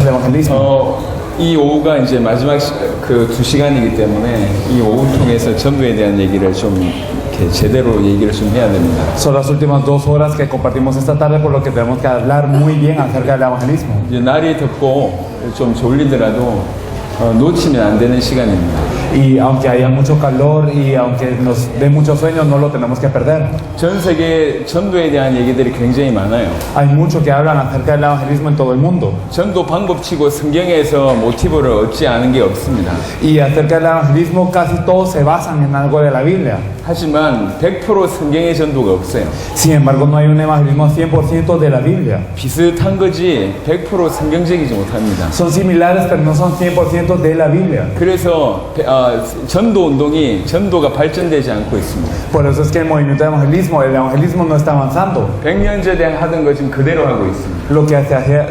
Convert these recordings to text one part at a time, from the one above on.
el evangelismo. 이 오후가 이제 마지막 그 2시간이기 때문에 이 오후 통해서 전도에 대한 얘기를 좀 이렇게 제대로 얘기를 좀 해야 됩니다. Son las últimas 2 horas que compartimos esta tarde, por lo que tenemos que hablar muy bien acerca del evangelismo. 이제 날이 덥고 좀 졸리더라도 놓치면 안 되는 시간입니다. Y aunque haya mucho calor y aunque nos dé mucho sueño, no lo tenemos que perder. 전 세계 전도에 대한 얘기들이 굉장히 많아요. Hay mucho que hablan acerca del evangelismo en todo el mundo. 전도 방법치고 성경에서 모티브를 얻지 않은 게 없습니다. Y acerca del evangelismo casi todos se basan en algo de la Biblia. 하지만 100% 성경의 전도가 없어요. Sin embargo, no hay un evangelismo 100% de la Biblia. 비슷한 거지 100% 성경적이지 못합니다. Son similares, pero no son 100% de la Biblia. 그래서 전도 운동이 전도가 발전되지 않고 있습니다. Por eso es que el movimiento de el evangelismo no está avanzando. 100년 전에 하던 거 지금 그대로 하고 있습니다. Lo que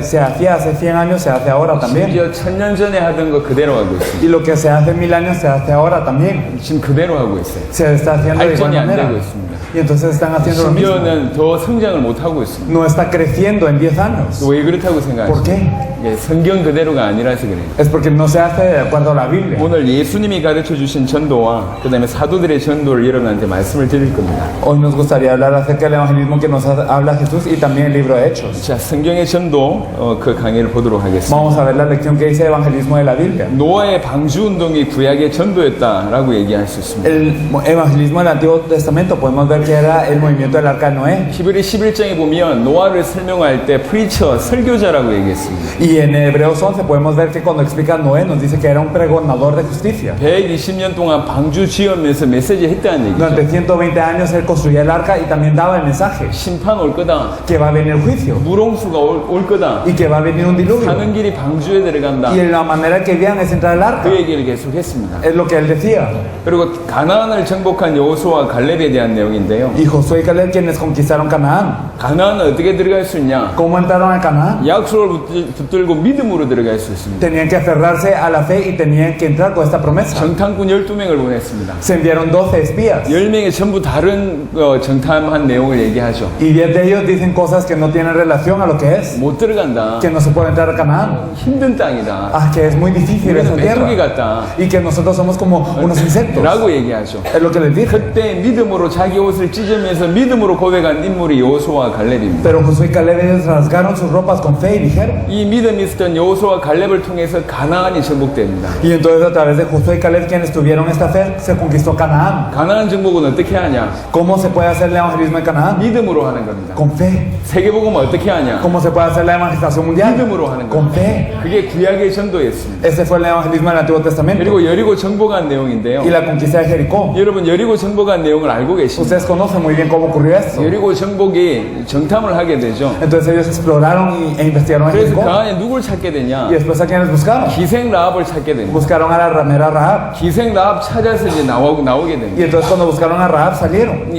se hacía hace 100 años se hace ahora también. 심지어 1000년 전에 하던 거 그대로 하고 있습니다. Y lo que se hace 1000 años se hace ahora también. 지금 그대로 하고 있어요. Se está haciendo de igual 발전이 안 manera. 되고 있습니다. Y entonces están haciendo lo mismo. 심지어는 더 성장을 못 하고 있습니다. No está creciendo en 10 años. 왜 그렇다고 ¿Por 생각하세요? qué? 예, 성경 그대로가 아니라서 그래요. Es porque no se hace de acuerdo a la Biblia. 오늘 예수님이 가르쳐 주신 전도와 그 다음에 사도들의 전도를 여러분한테 말씀을 드릴 겁니다. Hoy nos gustaría hablar acerca del evangelismo que nos habla Jesús y también el libro de Hechos. 자, 성경의 전도 그 강의를 보도록 하겠습니다. Vamos a ver la lección que dice el evangelismo de la Biblia. 노아의 방주 운동이 구약의 전도였다라고 얘기할 수 있습니다. El evangelismo del Antiguo Testamento podemos ver que era el movimiento del arca de Noé. 히브리 11장에 보면 노아를 설명할 때 프리처, 설교자라고 얘기했습니다. Y en Hebreos 11 podemos ver que cuando explica a Noé nos dice que era un pregonador de justicia. 120년 동안 방주 지으면서 메시지 했다는 얘기죠. Durante 120 años él construía el arca y también daba el mensaje 심판 올 거다. que va a venir el juicio 물홍수가 올 거다. y que va a venir un diluvio. 사는 길이 방주에 들어간다. Y la manera que vivían es entrar al arca. 그 얘기를 계속 했습니다. Es lo que él decía. 그리고 가나안을 정복한 여호수아와 갈렙에 대한 내용인데요. Y Josué y Caleb quienes conquistaron Canaán. 가나안은 어떻게 들어갈 수 있냐? ¿Cómo entraron a Canaán? 약속을 붙들고 믿음으로 들어갈 수 있습니다. Tenían que aferrarse a la fe y tenían que entrar con esta promesa. 정탐꾼 12명을 보냈습니다. Se enviaron 12 espías 10명이 전부 다른 정탐한 내용을 얘기하죠. y 10 de ellos dicen cosas que no tienen relación a lo que es. 못 들어간다. Que no se puede entrar a Canaán. 힘든 땅이다. Ah, que es muy difícil esa 우리는 메뚜기 tierra. 같다. Y que nosotros somos como unos insectos. 라고 얘기하죠. Es lo que les dije. 그때 믿음으로 자기 옷을 찢으면서 믿음으로 고백한 인물이 여호수아와 갈렙입니다. Pero Josué y Caleb ellos rasgaron sus ropas con fe y dijeron. 이 믿음이 있었던 여호수아와 갈렙을 통해서 가나안이 정복됩니다. Y entonces a través de Josué y Caleb quienes tuvieron esta fe se conquistó Canaán. 가나안 정복은 어떻게 하냐? ¿Cómo se puede hacer el evangelismo en Canaán? 믿음으로 하는 겁니다. Con fe. 세계복음은 어떻게 하냐? ¿Cómo se puede hacer la evangelización mundial? 믿음으로 하는 Con 겁니다. fe. 그게 구약의 전도였습니다. Ese fue el evangelismo del Antiguo Testamento. 그리고 여리고 정복한 내용인데요. Y la conquista de Jericó. 여러분 여리고 정복한 내용을 알고 계십니다. Ustedes conocen muy bien cómo ocurrió esto. 여리고 정복이 정탐을 하게 되죠. Entonces ellos exploraron e investigaron en 그래서 그 Jericó. 안에 누굴 찾게 되냐? Y después a quienes buscaron. 기생 라합을 찾게 됩니다. Buscaron a la ramera Rahab. 기생 라합 찾아서 이제 나오게 Y 됩니다. entonces cuando buscaron a Rahab salieron.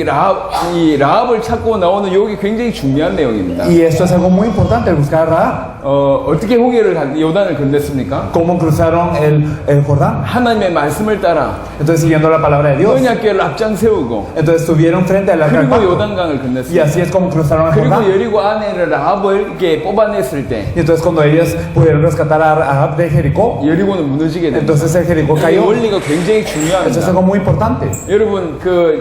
이 라합을 찾고 나오는 여기 굉장히 중요한 내용입니다. Y esto es algo muy importante, el buscar a Rahab. 어떻게 요단을 건넜습니까? ¿Cómo cruzaron el Jordán? 하나님의 말씀을 따라 Entonces siguiendo la palabra de Dios. 언약궤를 앞장 세우고 Entonces estuvieron frente al arca del 그리고 pacto. 요단강을 Y 건넜습니다. así es como cruzaron el 그리고 Jordán. 여리고 안에를 라합을 이렇게 뽑아냈을 때 Y entonces cuando ellos pudieron rescatar a Rahab de Jericó, 여리고는 무너지게 됩니다. entonces el Jericó 이 cayó. 원리가 굉장히 Eso es 중요합니다. algo muy importante. 여러분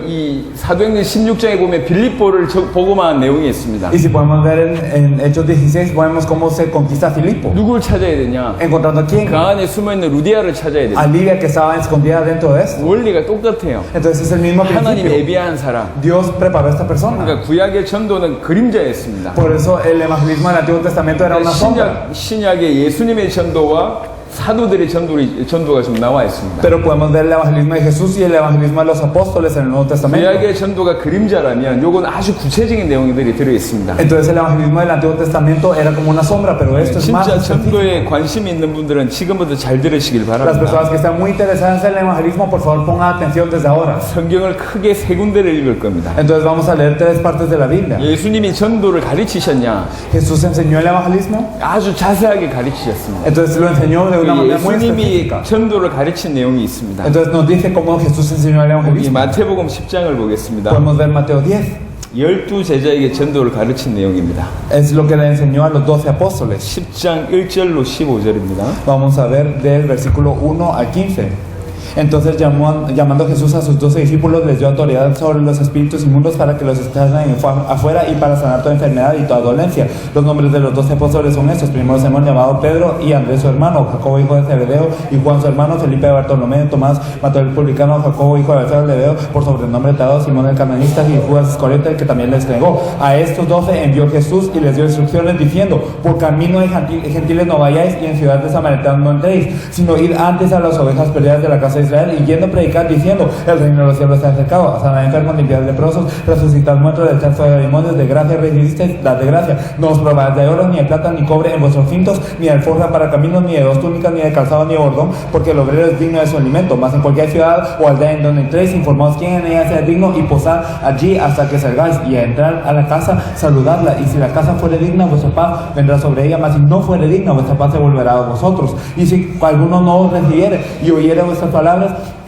이 사도행전 16장에 보면 빌립보를 복음화한 내용이 있습니다. Y si podemos ver en Hechos 16, vemos cómo se conquista Filipo. 누굴 찾아야 되냐? Encontrando a quién? 그 안에 숨어있는 루디아를 찾아야 A 됩니다. Lidia que estaba escondida dentro de esto. 원리가 똑같아요. Entonces es el mismo 하나님이 principio. 예비한 사람. Dios preparó a esta persona. 그러니까 구약의 전도는 그림자였습니다. Por eso el evangelismo del Antiguo Testamento era una sombra. 신약의 예수님의 전도와 사도들의 전도가 좀 나와 있습니다. Pero podemos ver el evangelismo de Jesús y el evangelismo de los apóstoles en el Nuevo Testamento. 구약의 전도가 그림자라면 요건 아주 구체적인 내용들이 들어 있습니다. Entonces el evangelismo del Antiguo Testamento era como una sombra, pero esto es más 진짜 específico. 전도에 관심이 있는 분들은 지금부터 잘 들으시길 Las 바랍니다. personas que están muy interesadas en el evangelismo, por favor pongan atención desde ahora. 성경을 크게 세 군데를 읽을 겁니다. Entonces vamos a leer 3 partes de la Biblia. 예수님이 전도를 가르치셨냐? Jesús enseñó el evangelismo, 아주 자세하게 가르치셨습니다. entonces lo enseñó de una manera muy 예수님이 específica. 전도를 가르친 내용이 있습니다. Entonces nos dice cómo Jesús enseñó el 이 evangelismo. 마태복음 10장을 보겠습니다. Podemos ver Mateo 10. 12제자에게 전도를 가르친 내용입니다. Es lo que le enseñó a los 12 apóstoles. 10장 1절로 15절입니다. Vamos a ver del versículo 1 al 15. Entonces llamando Jesús a sus 12 discípulos, les dio autoridad sobre los espíritus inmundos para que los echaran afuera y para sanar toda enfermedad y toda dolencia. Los nombres de los 12 apóstoles son estos. Primero Simón, llamado Pedro, y Andrés su hermano, Jacobo hijo de Zebedeo, y Juan su hermano, Felipe de Bartolomé, Tomás, Mateo el publicano, Jacobo hijo de Alfeo de Lebeo, por sobrenombre Tadeo, Simón el cananista y Judas Iscariote, el que también les negó. A estos 12 envió Jesús y les dio instrucciones diciendo: por camino de gentiles no vayáis, y en ciudad de samaritanos no entréis, sino id antes a las ovejas perdidas de la casa de Israel, y yendo a predicar diciendo: el reino de los cielos está acercado, a sanar enfermos, limpiar leprosos, resucitar muertos, de echar fuera demonios. De gracia recibisteis, dad de gracia. No os probáis de oro, ni de plata, ni cobre en vuestros cintos, ni de alforja para caminos, ni de dos túnicas, ni de calzado, ni de bordón, porque el obrero es digno de su alimento. Mas en cualquier ciudad o aldea en donde entréis, informaos quién en ella sea digno, y posad allí hasta que salgáis, y a entrar a la casa, saludadla. Y si la casa fuere digna, vuestra paz vendrá sobre ella, mas si no fuere digna, vuestra paz se volverá a vosotros. Y si alguno no os recibiere y oyere vuestras palabras,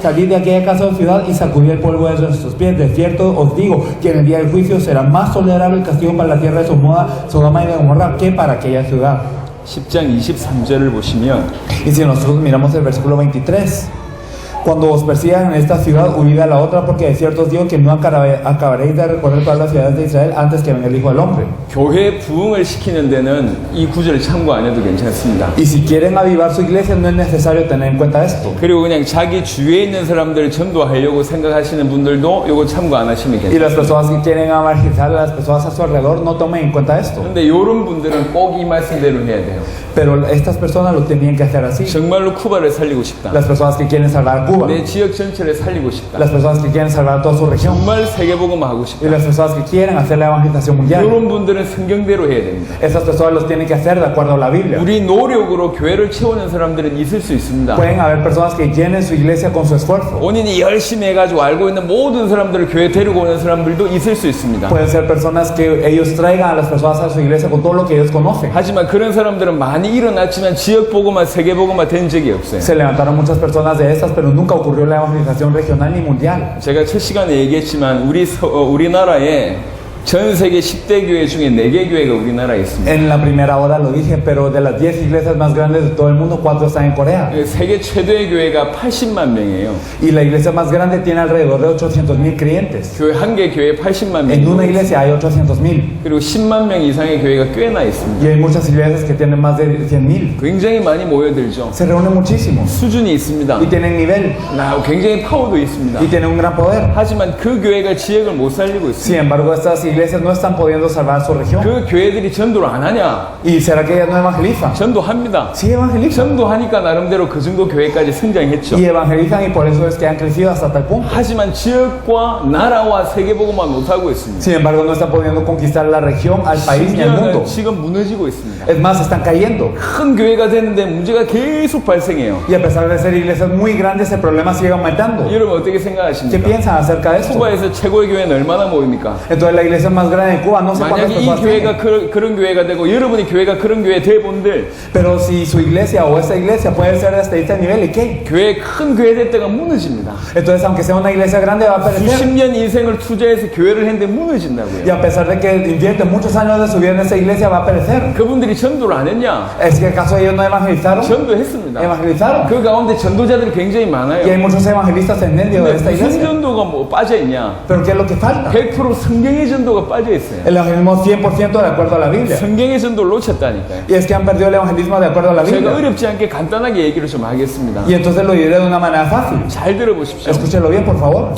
salid de aquella casa o ciudad y sacudid el polvo de vuestros pies. De cierto os digo que en el día del juicio será más tolerable el castigo para la tierra de Sodoma y de Gomorra que para aquella ciudad. 10장 23절을 보시면 Y si nosotros miramos el versículo 23, cuando os persigan en esta ciudad, huid a la otra, porque de cierto os digo que no acabaréis de recorrer todas las ciudades de Israel antes que venga el Hijo del Hombre. 교회 부흥을 시키는 데는 이 구절을 참고 안 해도 괜찮습니다. Y si quieren avivar su iglesia, no es necesario tener en cuenta esto. 그리고 그냥 자기 주위에 있는 사람들을 전도하려고 생각하시는 분들도 이거 참고 안 하시면 Y las 괜찮습니다. personas que quieren evangelizar a las personas a su alrededor, no tomen en cuenta esto. 근데 이런 분들은 꼭 이 말씀대로 해야 돼요. Pero estas personas lo tenían que hacer así. 정말로 쿠바를 살리고 싶다. Las personas que quieren salvar a Cuba, 내 지역 전체를 살리고 싶다. las personas que quieren salvar toda su región, 정말 세계복음 하고 y 싶다. las personas que quieren hacer la evangelización mundial. 이런 분들은 성경대로 해야 됩니다. Estas personas los tienen que hacer de acuerdo a la Biblia. 우리 노력으로 교회를 채우는 사람들은 있을 수 있습니다. Pueden haber personas que llenen su iglesia con su esfuerzo. 본인이 열심히 해가지고 알고 있는 모든 사람들을 교회 데리고 오는 사람들도 있을 수 있습니다. Pueden ser personas que ellos traigan a las personas a su iglesia con todo lo que ellos conocen. 하지만 그런 사람들은 많이 일어났지만 지역복음화, 세계복음화 된 적이 없어요. Se levantaron muchas personas de estas, pero nunca ocurrió la evangelización regional ni mundial. 제가 첫 시간에 얘기했지만 우리나라에 전 세계 10대 교회 중에 4개 교회가 우리나라에 있습니다. En la primera hora lo dije, pero de las 10 iglesias más grandes de todo el mundo, 4 están en Corea. 세계 최대의 교회가 80만 명이에요. Y la iglesia más grande tiene alrededor de 800,000 creyentes. 교회 한 개 교회에 80만 En una 명. iglesia hay 800,000. 그리고 10만 명 이상의 교회가 꽤나 있습니다. Y hay muchas iglesias que tienen más de 100,000. 굉장히 많이 모여들죠. Se reúnen muchísimos. 수준이 있습니다. Y tienen nivel. 굉장히 파워도 있습니다. Y tienen un gran poder. 하지만 그 교회가 지역을 못 살리고 있습니다. Sin embargo, estas iglesias no están pudiendo salvar su región. 그 교회들이 전도를 안 하냐? ¿Y será que ellas no evangelizan? 전도합니다. Sí evangelizan. 전도하니까 나름대로 그 정도 교회까지 성장했죠. Y evangelizan, y por eso es que han crecido hasta tal punto. 하지만 지역과 나라와 세계복음만 못하고 있습니다. Sin embargo, no están pudiendo conquistar la región, al país ni al mundo. 심지어는 지금 무너지고 있습니다. Es más, están cayendo. 큰 교회가 되는데 문제가 계속 발생해요. Y a pesar de ser iglesias muy grandes, el problema sigue aumentando. 여러분 어떻게 ¿Qué 생각하십니까? piensan acerca de esto? 쿠바에서 최고의 교회는 얼마나 모입니까? Entonces, la iglesia más grande de Cuba, no sé cuántas 만약에 이 personas 교회가 tiene. 그런 교회가 되고 여러분이 교회가 그런 교회 대본들 Pero si su iglesia o esta iglesia puede ser hasta este nivel, ¿y qué? 교회 큰 교회 될 때가 무너집니다. Entonces, aunque sea una iglesia grande, va a 수십 perecer. 년 인생을 투자해서 교회를 했는데 무너진다고요. Y a pesar de que invierte muchos años de su vida en esta iglesia, va a perecer. 그분들이 전도를 안 했냐? ¿Es que acaso ellos no evangelizaron? 전도했습니다. Evangelizaron. 그 가운데 전도자들이 굉장히 많아요. Y hay muchos evangelistas en medio de 근데 esta 무슨 iglesia. 전도가 뭐 빠져 있냐? Pero ¿qué es lo que falta? 100% 성경의 전도가 빠져 있어요. El evangelismo 100% de acuerdo a la Biblia. 성경의 전도를 놓쳤다니까요. Y es que han perdido el evangelismo de acuerdo a la 제가 Biblia. 어렵지 않게 간단하게 얘기를 좀 하겠습니다. Y entonces lo diré de una manera fácil. 잘 들어보십시오. Escúchelo bien, por favor.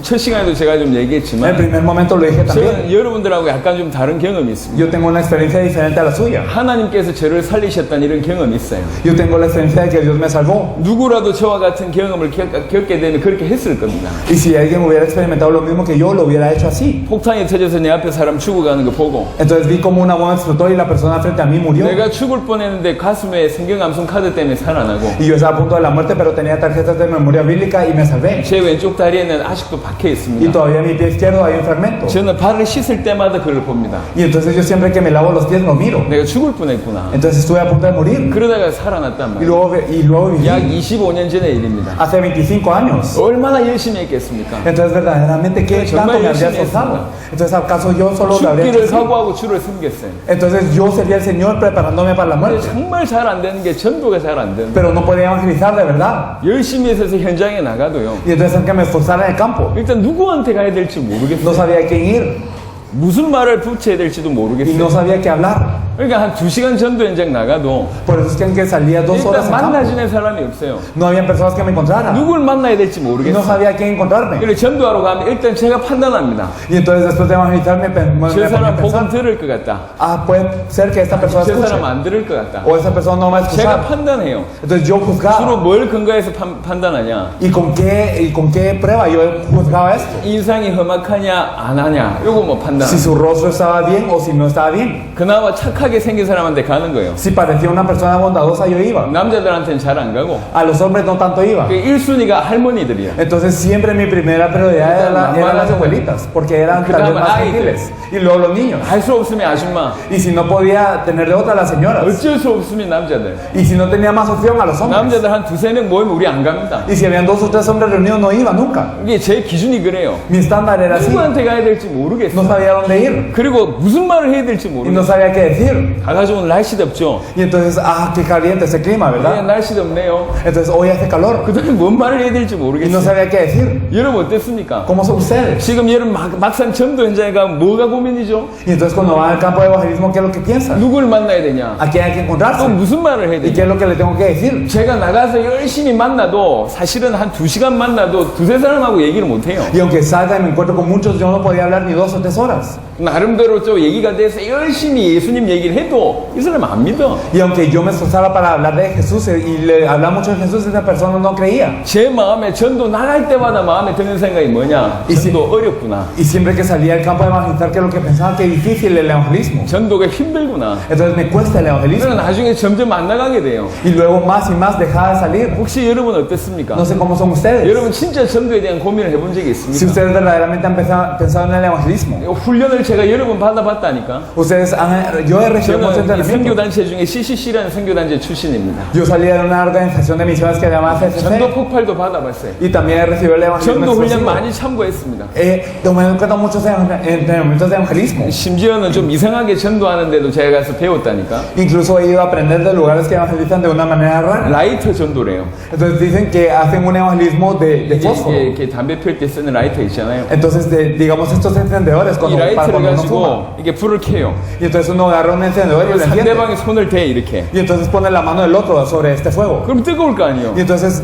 첫 시간에도 제가 좀 En el 얘기했지만 primer momento lo dije también. 저는 여러분들하고 약간 좀 다른 경험이 있습니다. Yo tengo una experiencia diferente a la suya. 하나님께서 저를 살리셨다는 이런 경험이 있어요. Yo tengo la experiencia de que Dios me salvó. 누구라도 저와 같은 경험을 겪게 되면 그렇게 했을 겁니다. Y si alguien hubiera experimentado lo mismo que yo, lo hubiera hecho así. 폭탄이 터져서 내 앞에 사람 죽어가는 거 보고 Entonces vi como una bomba explotó y la persona frente a mí murió. 내가 죽을 뻔했는데 가슴에 성경암송 카드 때문에 살아나고 Y yo estaba a punto de la muerte, pero tenía tarjetas de memoria bíblica y me salvé. 제 왼쪽 다리에는 아직도 박혀 y 있습니다. todavía en mi pie izquierdo hay un fragmento. 저는 발을 씻을 때마다 그걸 봅니다. Y entonces yo siempre que me lavo los pies lo miro. 내가 죽을 뻔했구나. Entonces estuve a punto de morir. 그러다가 살아났단 Y 말이에요. luego viví 약 25년 전의 일입니다. hace 25 años. 얼마나 열심히 했겠습니까? Entonces verdaderamente qué 정말 tanto me habría 열심히 esforzado. Entonces acaso yo solo lo habría 죽기를 hecho. 각오하고 주를 섬겼어요. Entonces yo sería el Señor preparándome para la 근데 muerte. 정말 잘 안 되는 게 전도가 잘 안 되는. Pero no podía evangelizar de verdad. 열심히 해서 현장에 나가도요. Y entonces aunque me esforzara en el campo, 일단 누구한테 가야 될지 모르겠어요. no sabía a quién ir 무슨 말을 붙여야 될지도 y 모르겠어요. no sabía qué hablar. 그러니까 한 2시간 전도 현장 나가도 Por eso es que aunque salía 2 horas 일단 en campo, 만나지는 사람이 없어요. no había personas que me encontraran. 누굴 만나야 될지 Y no 모르겠어요. sabía a quién encontrarme. 그래서 전도하러 가면 일단 제가 판단합니다. Y entonces después de evangelizar me ponía 저 a 사람 복음 pensar, 들을 것 같다. puede ser que esta persona 저 escuche 사람 안 들을 것 같다. o esa persona no va a 제가 escuchar. 판단해요. Entonces yo 주로 juzgaba. 뭘 근거해서 판단하냐? ¿Y con qué prueba yo juzgaba esto? 인상이 험악하냐 안 하냐 요거 뭐 판단. Si su rostro estaba bien o si no estaba bien. 그나마 착하게 생긴 사람한테 가는 거예요. Si parecía una persona bondadosa yo iba. 남자들한테는 잘 안 가고. A los hombres no tanto iba. 그 1순위가 할머니들이야. Entonces siempre mi primera prioridad eran las abuelitas, porque eran tal vez más gentiles. Y luego los niños. 할 수 없으면 아줌마. Y si no podía tener de otra, las señoras. 어쩔 수 없으면 남자들. Y si no tenía más opción, a los hombres. 남자들 한 2-3명 모이면 우리 안 갑니다. Y si habían 2 o 3 hombres reunidos, no iba nunca. 이게 제 기준이 그래요. Mi estándar era así. 누구한테 가야 될지 No 모르겠어. sabía dónde ir. 그리고 무슨 말을 해야 될지 Y no 모르겠어. sabía qué decir. 가가지고 오늘 날씨 덥죠. Y entonces, qué caliente ese clima, 네, ¿verdad? 날씨 덥네요. Entonces, hoy hace calor. 그 다음에 뭔 말을 해야 될지 Y no 모르겠어요. sabía qué decir. 여러분 어땠습니까? ¿Cómo son ustedes? 지금 여러분 막상 전도 현장에 가면 뭐가 고민이죠? Y entonces, cuando van al campo de evangelismo, ¿qué es lo que piensan? 누굴 만나야 되냐? ¿A quién hay que 또 encontrarse? 무슨 말을 해야 ¿Y 되냐? qué es lo que le tengo que decir? 제가 나가서 열심히 만나도 사실은 한 2시간 만나도 2-3사람하고 얘기를 못해요. Y aunque salga y me encuentro con muchos, yo no podía hablar ni 2 o 3 horas. 나름대로 좀 얘기가 돼서 열심히 예수님 얘기를 해도 이 사람 안 믿어. Y aunque yo me esforzaba para hablar de Jesús y le hablaba mucho de Jesús, esa persona no creía. 제 마음에 전도 나갈 때마다 마음에 드는 생각이 뭐냐? 전도 어렵구나. Y siempre que salía al campo de evangelizar, que lo que pensaba que difícil el evangelismo. 전도가 힘들구나. Entonces me cuesta el 그래서 evangelismo. 나중에 점점 안 나가게 돼요. Y luego más y más dejaba de salir. 혹시 여러분 어땠습니까? No sé cómo son ustedes. 여러분 진짜 전도에 대한 고민을 해본 적이 Si 있습니까? ustedes verdaderamente han pensado en el evangelismo. 훈련을 제가 여러 번 받아봤다니까. Yo he recibido mucho 저는 이 entrenamiento. 선교단체 중에 CCC라는 선교단체 출신입니다. Yo salí de una organización de misiones que se llama 전도 CCC. 폭발도 받아봤어요. Y también he recibido el evangelismo 전도 훈련 explosivo. 많이 참고했습니다. Tomé en cuenta muchos entrenamientos de evangelismo. 심지어는 좀 이상하게 전도하는데도 제가 가서 배웠다니까. Incluso he ido a aprender de lugares que evangelizan de una manera rara. 라이터 전도래요. Entonces dicen que hacen un evangelismo de fósforo. 이게 담배 필 때 쓰는 라이터 있잖아요. Entonces, digamos, estos encendedores, 이 para 라이터를 cuando uno fuma. 가지고 이게 불을 켜요. Y entonces uno agarra un encendedor y lo enciende. 상대방이 손을 대 이렇게. Y entonces pone la mano del otro sobre este fuego. 그럼 뜨거울 거 아니에요. Y entonces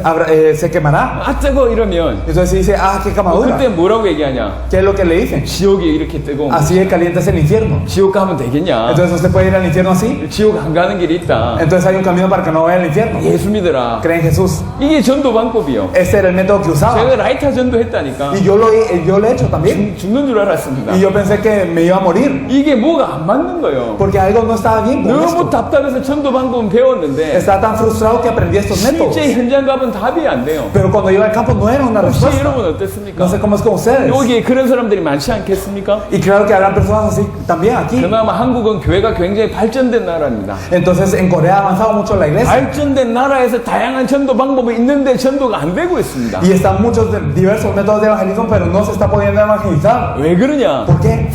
se quemará. 아 뜨거 이러면 Y entonces dice, qué quemadura. 그때 뭐라고 얘기하냐? ¿Qué es lo que le dicen? 지옥이 이렇게 뜨거운 거. Así de caliente es el infierno. 지옥 가면 되겠냐? Entonces usted puede ir al infierno así. 지옥 안 가는 길이 있다. Entonces hay un camino para que no vaya al infierno. 예수 믿어라. Cree en Jesús. 이게 전도 방법이요. Este era el método que usaba. 제가 라이터 전도 했다니까. Y yo lo he hecho también. 죽는 줄 알았습니다. Y yo pensé que me iba a morir. 이게 뭐가 안 맞는 거예요. Porque algo no estaba bien con 너무 esto. 답답해서 전도 방법은 배웠는데 Estaba tan frustrado que aprendí estos métodos. 실제 현장 가면 답이 안 돼요. Pero cuando iba al campo no era una 혹시 respuesta. 여러분 어땠습니까? No sé cómo es con ustedes. 여기 그런 사람들이 많지 않겠습니까? Y claro que habrán personas así también aquí. 그나마 한국은 교회가 굉장히 발전된 나라입니다. Entonces en Corea ha avanzado mucho la iglesia. 발전된 나라에서 다양한 전도 방법이 있는데 전도가 안 되고 있습니다. Y están muchos diversos métodos de evangelismo, pero no se está pudiendo evangelizar. 왜 그러냐? ¿Por qué?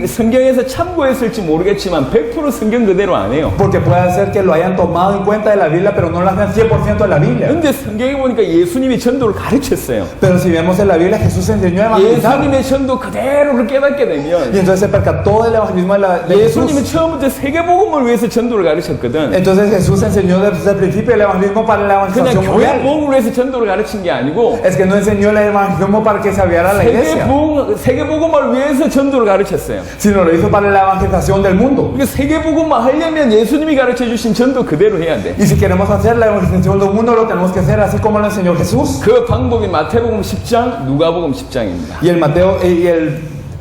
성경에서 참고했을지 모르겠지만 100% 성경 그대로 안 해요. Porque puede ser que lo hayan tomado en cuenta de la Biblia, pero no lo hagan 100% de la Biblia. 근데 성경에 보니까 예수님이 전도를 가르쳤어요. Pero si vemos en la Biblia, Jesús enseñó a evangelizar. 예수님의 전도 그대로를 깨닫게 되면 Y entonces se percató del evangelismo de 예수님이 Jesús. 처음부터 세계복음을 위해서 전도를 가르쳤거든. Entonces Jesús enseñó desde el principio el evangelismo para la 그냥 evangelización 교회 mundial. 복음을 위해서 전도를 가르친 게 아니고 Es que no enseñó el evangelismo para que se abriera la iglesia, 세계복음을 위해서 전도를 가르쳤어요. sino lo hizo para la evangelización del mundo. 그러니까 세계복음만 하려면 예수님이 가르쳐 주신 전도 그대로 해야 돼. Y si queremos hacer la evangelización del mundo, lo tenemos que hacer así como lo enseñó Jesús. 그 방법이 마태복음 10장, 누가복음 10장입니다. Y el Mateo y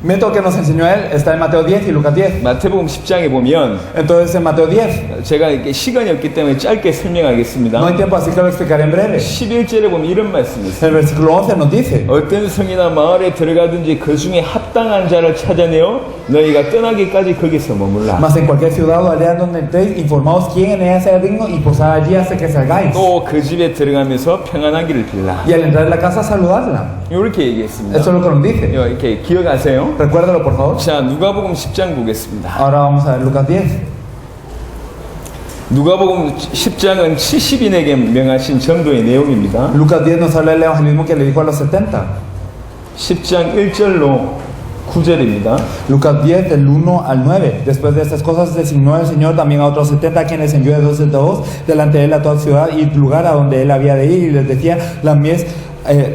método que nos enseñó él está en Mateo 10 y Lucas 10. 마태복음 10장에 보면 Entonces en Mateo 10, 제가 이렇게 시간이 없기 때문에 짧게 설명하겠습니다. no hay tiempo así que lo explicaré en breve. 11절에 보면 이런 말씀이 있어요. El versículo 11 nos dice, 어떤 성이나 마을에 들어가든지 그 중에 합당한 자를 찾아내어 너희가 떠나기까지 거기서 머물라. mas en cualquier ciudad o aldea donde entréis, informaos quién en ella sea digno y posad allí hasta que salgáis. 또 그 집에 들어가면서 평안하기를 빌라. Y al entrar en la casa, saludarla. 이렇게 얘기했습니다. Eso es lo que nos dice. 이렇게 기억하세요? Recuérdalo, por favor. 자, 누가복음 10장 보겠습니다. Ahora vamos a ver Lucas 10. 누가복음 10장은 70인에게 명하신 전도의 내용입니다. Lucas 10 nos habla del evangelismo que le dijo a los 70. 10장 1절로 9절입니다. Lucas 10, del 1 al 9. Después de estas cosas designó el Señor también a otros 70, quienes envió de dos en dos delante de él a toda ciudad y lugar a donde él había de ir, y les decía: la mies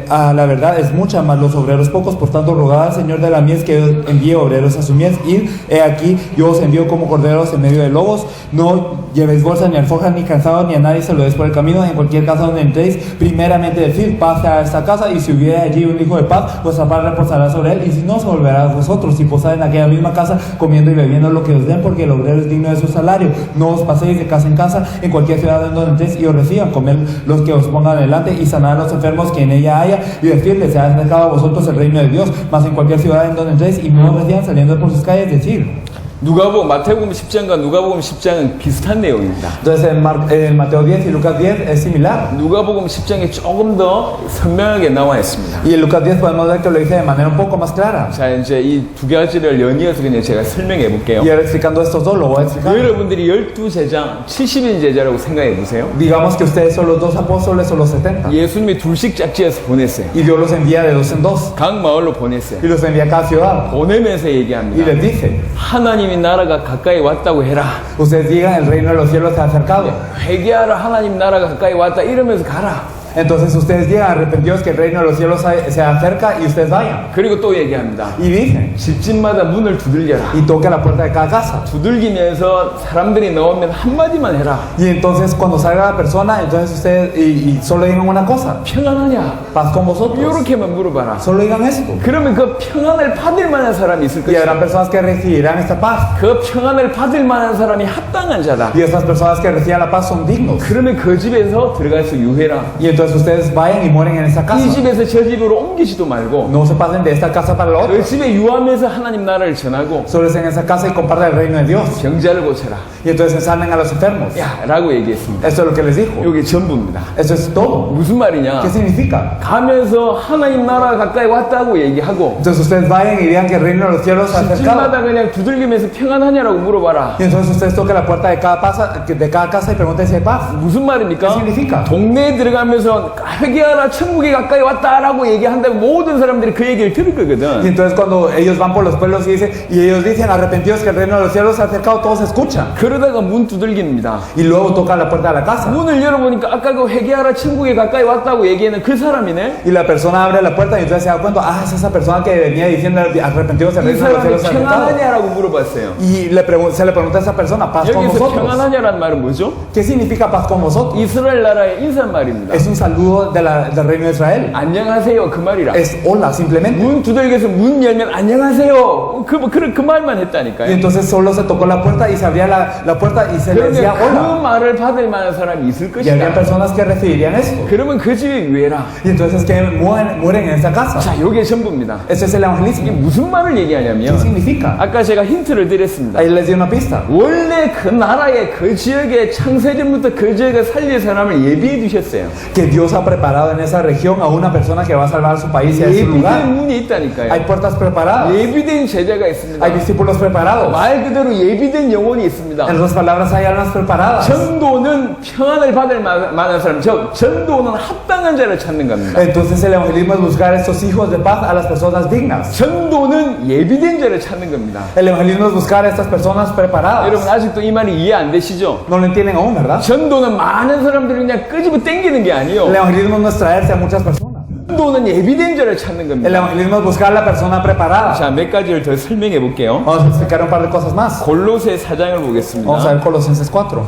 a la verdad es mucha, mas los obreros pocos. Por tanto, rogad al Señor de la mies que envíe obreros a su mies. Id, he aquí, yo os envío como corderos en medio de lobos. No llevéis bolsa ni alforja ni cansados, ni a nadie se lo des por el camino. En cualquier casa donde entréis, primeramente decid: paz a esta casa. Y si hubiera allí un hijo de paz, vuestra paz reposará sobre él. Y si no, se volverá a vosotros. Y posad en aquella misma casa, comiendo y bebiendo lo que os den, porque el obrero es digno de su salario. No os paséis de casa en casa, en cualquier ciudad donde entréis, y os reciban. Comed los que os pongan delante, y sanad a los enfermos que en ella haya, y decirles: se ha acercado a vosotros el reino de Dios. Mas en cualquier ciudad en donde entréis y no os reciban, saliendo por sus calles, decir. 누가복음 마태복음 10장과 누가복음 10장은 비슷한 내용입니다. Entonces en Mateo 10 y Lucas 10 es similar. 누가복음 10장에 조금 더 선명하게 나와 있습니다. Y en Lucas 10 podemos ver que lo dice de manera un poco más clara. 자, 이제 이 두 가지를 연이어서 그냥 제가 설명해 볼게요. Y ahora explicando estos dos, lo voy a explicar. 여러분들이 12제자, 70인 제자라고 생각해 보세요. Digamos que ustedes son los dos apóstoles o los 70. 예수님이 둘씩 짝지어서 보냈어요. Y Dios los envía de dos en dos. 각 마을로 보냈어요. Y los envía a cada ciudad. 보내면서 Y 얘기합니다. les dice: 하나님의 나라가 가까이 왔다고 해라. ustedes digan, el reino de los cielos se ha acercado. 회개하라, 하나님 나라가 가까이 왔다, 이러면서 가라. Entonces ustedes digan, arrepentidos, que el reino de los cielos se acerca, y ustedes vayan. 그리고 또 얘기합니다. Y dicen, 집집마다 문을 두들겨라. y toque la puerta de cada casa. 두들기면서 사람들이 나오면 한마디만 해라. Y entonces cuando salga la persona, entonces ustedes y solo digan una cosa: 평안하냐? paz con vosotros. 이렇게만 물어봐라. Solo digan esto. 그러면 그 평안을 받을 만한 사람이 있을 Y habrán 것이다. personas que recibirán esta paz. 그 평안을 받을 만한 사람이 합당한 자다. Y estas personas que reciban la paz son dignos. 그러면 그 집에서 들어가서 유해라. Y entonces ustedes vayan y mueren en esa 이 casa. 집에서 저 집으로 옮기지도 말고 No se pasen de esta casa para la otra. 그 집에 유하면서 하나님 나라를 전하고 Solo estén en esa casa y compartan el reino de Dios. 병자를 고쳐라. Y entonces sanen a los enfermos. 야, 라고 얘기했습니다. Esto es lo que les dijo. 이게 전부입니다. Eso es todo. 무슨 말이냐? ¿Qué significa? 가면서 하나님 나라가 가까이 왔다고 얘기하고 Entonces ustedes vayan y digan que el reino de los cielos se ha acercado. 집마다 그냥 두들기면서 평안하냐라고 물어봐라. Y entonces ustedes toquen la puerta de cada casa y pregunten si hay paz. 무슨 말입니까? ¿Qué significa? 동네에 들어가면서 회개하라, 천국이 가까이 왔다라고 얘기한다면 모든 사람들이 그 얘기를 들을 Y 거거든. entonces cuando ellos van por los pueblos y ellos dicen, arrepentidos, que el reino de los cielos se ha acercado, todos escuchan. 그러다가 문 두들깁니다. Y luego tocan la puerta de la casa. 문을 열어보니까 아까 그 회개하라, 천국이 가까이 왔다고 얘기하는 그 사람이네. Y la persona abre la puerta y entonces se da cuenta: es esa persona que venía diciendo, arrepentidos, el 이 reino de los 사람이 cielos se ha acercado. 평안하냐라고 물어봤어요. Y se le pregunta a esa persona: paz con 여기서 vosotros. 평안하냐라는 말은 뭐죠? ¿Qué significa paz con vosotros? 이스라엘 나라의 인사말입니다. Es un saludo del reino de Israel. 안녕하세요, 그 말이라. Es hola, simplemente. 문 두들겨서 문 열면 안녕하세요. 그 말만 Y 했다니까요. entonces solo se tocó la puerta y se abría la puerta y se le decía 그러면 그 hola. 말을 받을 만한 사람이 있을 Y habría 것이다. personas que recibirían esto. 그러면 그 집에 유해라. Y entonces que mueren en esa casa. 자, 요게 전부입니다. Ese es el 이게 evangelismo. 무슨 말을 ¿Qué 얘기하냐면 significa? 아까 제가 힌트를 드렸습니다. Ahí les di una pista. 원래 그 나라의 그 지역에 창세전부터 그 지역에 살릴 사람을 예비해 두셨어요. Que Dios ha preparado en esa región a una persona que va a salvar a su país y a su 예비된 lugar. 문이 Hay 있다니까요. puertas preparadas. 예비된 제자가 있습니다. Hay discípulos preparados. 말 그대로 예비된 영혼이 있습니다. En otras palabras, hay almas preparadas. 전도는 평안을 받을 만한 사람, 즉 전도는 합당한 자를 찾는 겁니다. Entonces el evangelismo es buscar a estos hijos de paz, a las personas dignas. 전도는 예비된 자를 찾는 겁니다. El evangelismo es buscar a estas personas preparadas. 여러분 아직도 이 말이 이해 안 되시죠? No lo entienden aún, ¿verdad? 전도는 많은 사람들을 그냥 끄집어 당기는 게 아니에요. El evangelismo no es traerse a muchas personas. 전도는 예비된 자를 찾는 El 겁니다. evangelismo es buscar a la persona preparada. 자, 몇 가지를 더 설명해 볼게요. Vamos a explicar un par de cosas más. 골로새 4장을 Vamos a 보겠습니다. ver Colosenses 4.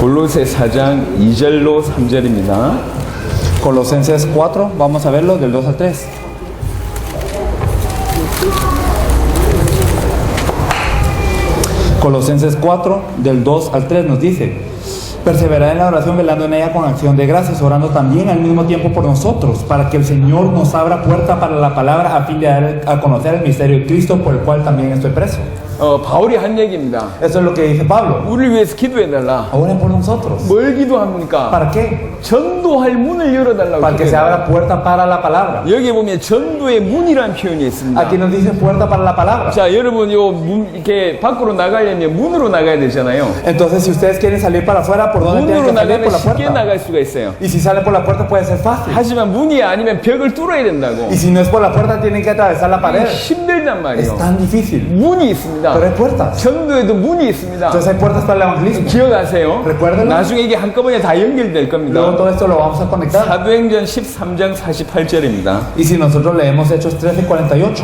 골로새 4장 2절로 3절입니다. Colosenses 4, vamos a verlo del 2 al 3. Colosenses 4, del 2 al 3 nos dice: perseverad en la oración, velando en ella con acción de gracias, orando también al mismo tiempo por nosotros, para que el Señor nos abra puerta para la palabra, a fin de dar a conocer el misterio de Cristo, por el cual también estoy preso. 바울이 한 얘기입니다. Eso es lo que dice Pablo. 우리를 위해서 기도해달라. Oren por nosotros. 뭘 기도합니까? ¿Para qué? 전도할 문을 열어달라고. Para que se abra puerta para la palabra. 여기 보면 전도의 문이라는 표현이 있습니다. Aquí nos dice puerta para la palabra. 자, 여러분 요 문 이렇게 밖으로 나가려면 문으로 나가야 되잖아요. Entonces, si ustedes quieren salir para afuera, ¿por dónde tienen 문으로 que salir? 나가면 Por la 쉽게 puerta. 나갈 수가 있어요. Y si salen por la puerta puede ser fácil. 하지만 문이 아니면 벽을 뚫어야 된다고. Y si no es por la puerta, tienen que atravesar la pared. 힘들단 말이에요. Es tan difícil. 문이 있습니다. Pero hay puertas. 전도에도 문이 있습니다. Entonces hay puertas para el evangelismo. 기억하세요? Recuérdenlo. 나중에 이게 한꺼번에 다 연결될 겁니다. Luego todo esto lo vamos a conectar. 사도행전 13장 48절입니다. Y si nosotros leemos Hechos 13:48.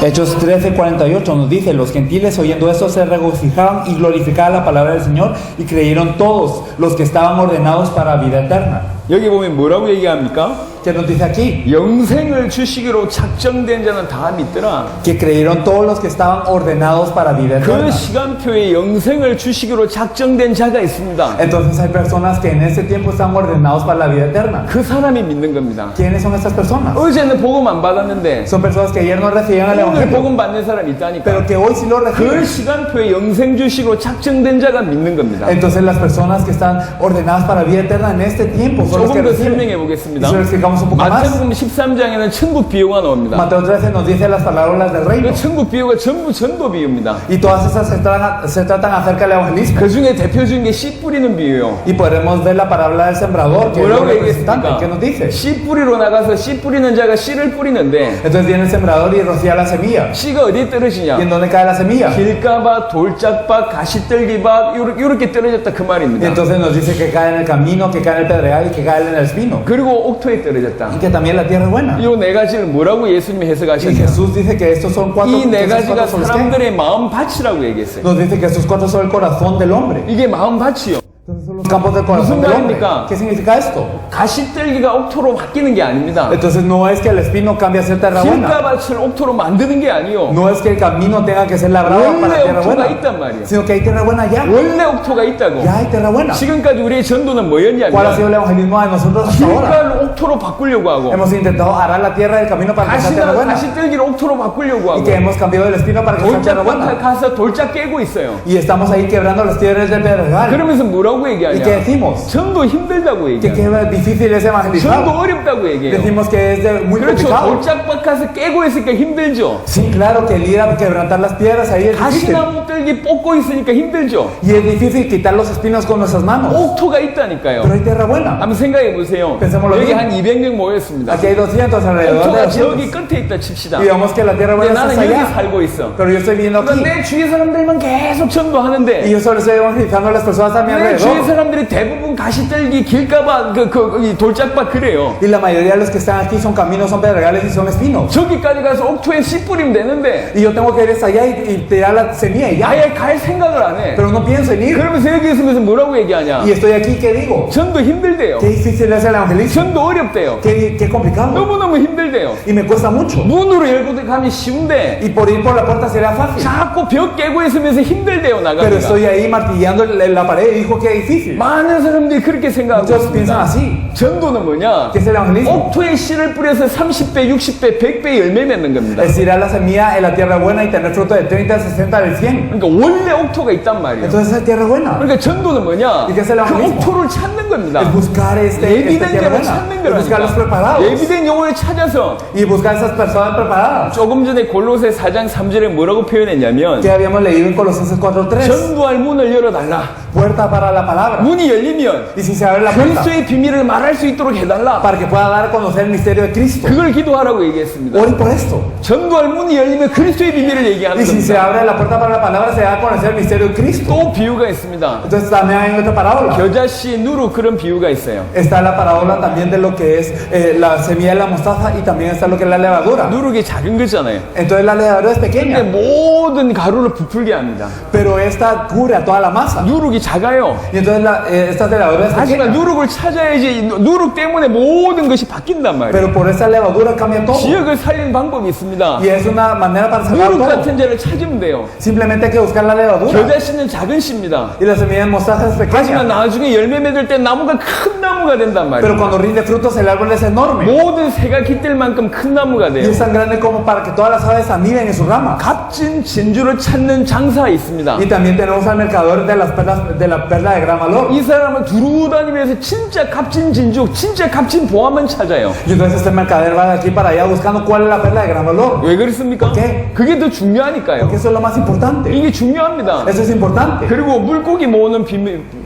Hechos 13:48 nos dice: los gentiles oyendo esto se regocijaban y glorificaban la palabra del Señor, y creyeron todos los que estaban ordenados para vida eterna. 여기 보면 뭐라고 얘기합니까? ¿Qué nos dice aquí? 영생을 주시기로 작정된 자는 다 믿더라. Que creyeron todos los que estaban ordenados para vida 그 eterna. 시간표에 영생을 주시기로 작정된 자가 있습니다. Entonces hay personas que en ese tiempo están ordenados para la vida eterna. 그 사람이 믿는 겁니다. ¿Quiénes son estas personas? 어제는 복음 안 받았는데 Son personas que ayer no recibían el 오늘 evangelio, 복음 받는 사람이 있다니까. pero que hoy sí lo 그 reciben. 시간표에 영생 주시기로 작정된 자가 믿는 겁니다. Entonces las personas que están ordenadas para vida eterna en este tiempo son los que 조금 더 reciben. 설명해 Y 보겠습니다. se lo explicamos un poco más. 마태복음 13장에는 천국 비유가 나옵니다. Mateo 13 nos dice las palabras del reino. 그 천국 비유가 전부 전도 비유입니다. Y todas esas se tratan acerca del evangelismo. 그 중에 대표적인 게 씨 뿌리는 비유예요. Y podremos ver la parábola del sembrador, que es el 뭐라고 representante. 얘기했습니까? ¿Qué nos dice? 씨 뿌리로 나가서 씨 뿌리는 자가 씨를 뿌리는데 Entonces viene el sembrador y rocía la semilla. 씨가 어디에 떨어지냐? ¿Y en dónde cae la semilla? 길가밭, 돌짝밭, 가시떨기밭 이렇게 떨어졌다 그 Y 말입니다. entonces nos dice que cae en el camino, que cae en el pedregal y que cae en el espino. 그리고 옥토에 떨어졌다. Y que también la tierra es buena. 이 네 가지를 뭐라고 예수님이 Y 해석하셨냐? Jesús dice que estos son cuatro, 이 네 que estos 가지가 cuatro son los que 사람들의 마음밭이라고 얘기했어요. nos dice que estos cuatro son el corazón del hombre. 이게 마음밭이요. Entonces son los campos del corazón del hombre. ¿Qué significa esto? 가시떨기가 옥토로 바뀌는 게 아닙니다. Entonces no es que el espino cambie a ser tierra buena. 길가밭을 옥토로 만드는 게 아니요. No es que el camino tenga que ser labrado para 원래 tierra 옥토가 buena, 있단 말이에요. sino que hay tierra buena ya. 원래 옥토가 있다고. Ya hay tierra buena. 지금까지 우리의 전도는 ¿Cuál ha sido 뭐였냐면 el evangelismo de nosotros hasta ahora? 길가를 옥토로 바꾸려고 하고 Hemos intentado arar la tierra del camino para que sea tierra buena. 가시떨기를 옥토로 바꾸려고 Y 하고 que hemos cambiado el espino para que sea tierra 돌짝밭에 buena. 가서 돌짝 깨고 있어요. Y estamos ahí quebrando las piedras del pedregal. 그러면서 뭐라고 ¿Y qué 얘기하냐? decimos? 전도 힘들다고 Que 얘기해요. difícil es 전도 evangelizar. 어렵다고 얘기해요. Decimos que es muy 그렇죠. complicado. 돌짝밭 가서 깨고 있으니까 힘들죠. Sí, claro que el ir a quebrantar las piedras ahí es difícil. 가시나무 뜰기 뽑고 있으니까 힘들죠. Y es difícil quitar los espinos con nuestras manos. 옥토가 있다니까요. Pero hay tierra buena. 한번 생각해 보세요. Pensémoslo 여기 bien. 한 200명 모였습니다. Aquí hay 200 alrededor de 옥토가 저기 200. 끝에 있다 칩시다. Y vemos que la tierra 근데 buena 나는 está 여기 allá. 살고 있어. Pero yo estoy viviendo aquí. 그러니까 내 주위 사람들만 계속 Y 전도하는데 yo solo estoy evangelizando a las personas a mi 내 주위 alrededor. 사람들이 대부분 가시떨기 길가밭 이 돌짝밭 그래요. Y la mayoría de los que están aquí son caminos, son pedregales y son espinos. 저기까지 가서 옥토에 씨 뿌리면 되는데 Y yo tengo que ir hasta allá y tirar la semilla y ya. 아예 갈 생각을 안 해. Pero no pienso en ir. 그러면서 여기 있으면서 뭐라고 얘기하냐? Y estoy aquí, ¿qué digo? 전도 힘들대요. Qué difícil es el evangelismo. 전도 어렵대요. Qué complicado. 너무너무 힘들대요. Y me cuesta mucho. 문으로 열고 가면 쉬운데 Y por ir por la puerta sería fácil. 자꾸 벽 깨고 있으면서 힘들대요 Pero 나가기가. estoy ahí martillando la pared y dijo que es difícil. 많은 사람들이 그렇게 생각하고 Muchos piensan 있습니다. así. 전도는 뭐냐? ¿Qué es el evangelismo? 옥토에 씨를 뿌려서 30배, 60배, 100배 열매 맺는 겁니다. Es tirar la semilla en la tierra buena y tener fruto de 30, 60, del 100. 그러니까 원래 옥토가 있단 말이에요. Entonces es tierra buena. 그러니까 전도는 뭐냐? ¿Y qué es el 그 evangelismo? 옥토를 찾는 겁니다. Es buscar esta tierra 예비된 자를 buena. 찾는 Es buscar los preparados. 거라니까. 예비된 영혼을 찾아서 Y buscar esas personas preparadas. 조금 전에 골로새 4장 3절에 뭐라고 표현했냐면 Que habíamos leído en Colosenses 4:3. 전도할 문을 열어달라. Puerta para la palabra. palabra. 문이 열리면 Y si se abre la puerta, 그리스도의 비밀을 말할 수 있도록 해달라. para que pueda dar a conocer el misterio de Cristo. 그걸 기도하라고 얘기했습니다. Oren por esto. 전도할 문이 열리면 그리스도의 비밀을 얘기하는 Y si se 겁니다. abre la puerta para la palabra, se da a conocer el misterio de Cristo. 또 비유가 있습니다. Entonces también hay otra parábola. 겨자씨, 누룩 그런 비유가 있어요. Está la parábola también de lo que es la semilla de la mostaza y también está lo que es la levadura. 누룩이 작은 거잖아요. Entonces la levadura es 근데 pequeña, 모든 가루를 부풀게 합니다. pero esta cubre a toda la masa. 누룩이 작아요. Y entonces esta levadura es 하지만 pequeña. 누룩을 찾아야지 누룩 때문에 모든 것이 바뀐단 말이에요. Pero por esta levadura cambia todo. 지역을 살리는 방법이 있습니다. Y es una manera para salvar 누룩 todo. 같은 자를 찾으면 돼요. Simplemente hay que buscar la levadura. 겨자씨는 작은 씨입니다. Y la semilla de mostaza es 하지만 pequeña. 나중에 열매 맺을 때 나무가 큰 나무가 된단 Pero 말이에요. cuando rinde frutos el árbol es enorme. 모든 새가 깃들 만큼 큰 나무가 Y 돼요. es tan grande como para que todas las aves aniden en su rama. 값진 진주를 찾는 장사 있습니다. Y también tenemos al mercador de las perlas, de la perla de gran valor. 이 사람은 두루 다니면서 진짜 값진 진주, 진짜 값진 보화만 찾아요. Y entonces este mercader va de aquí para allá buscando cuál es la perla de gran valor. 왜 그렇습니까? ¿Qué? 그게 더 중요하니까요. Porque eso es lo más importante. 이게 중요합니다. Eso es importante. 그리고 물고기 모으는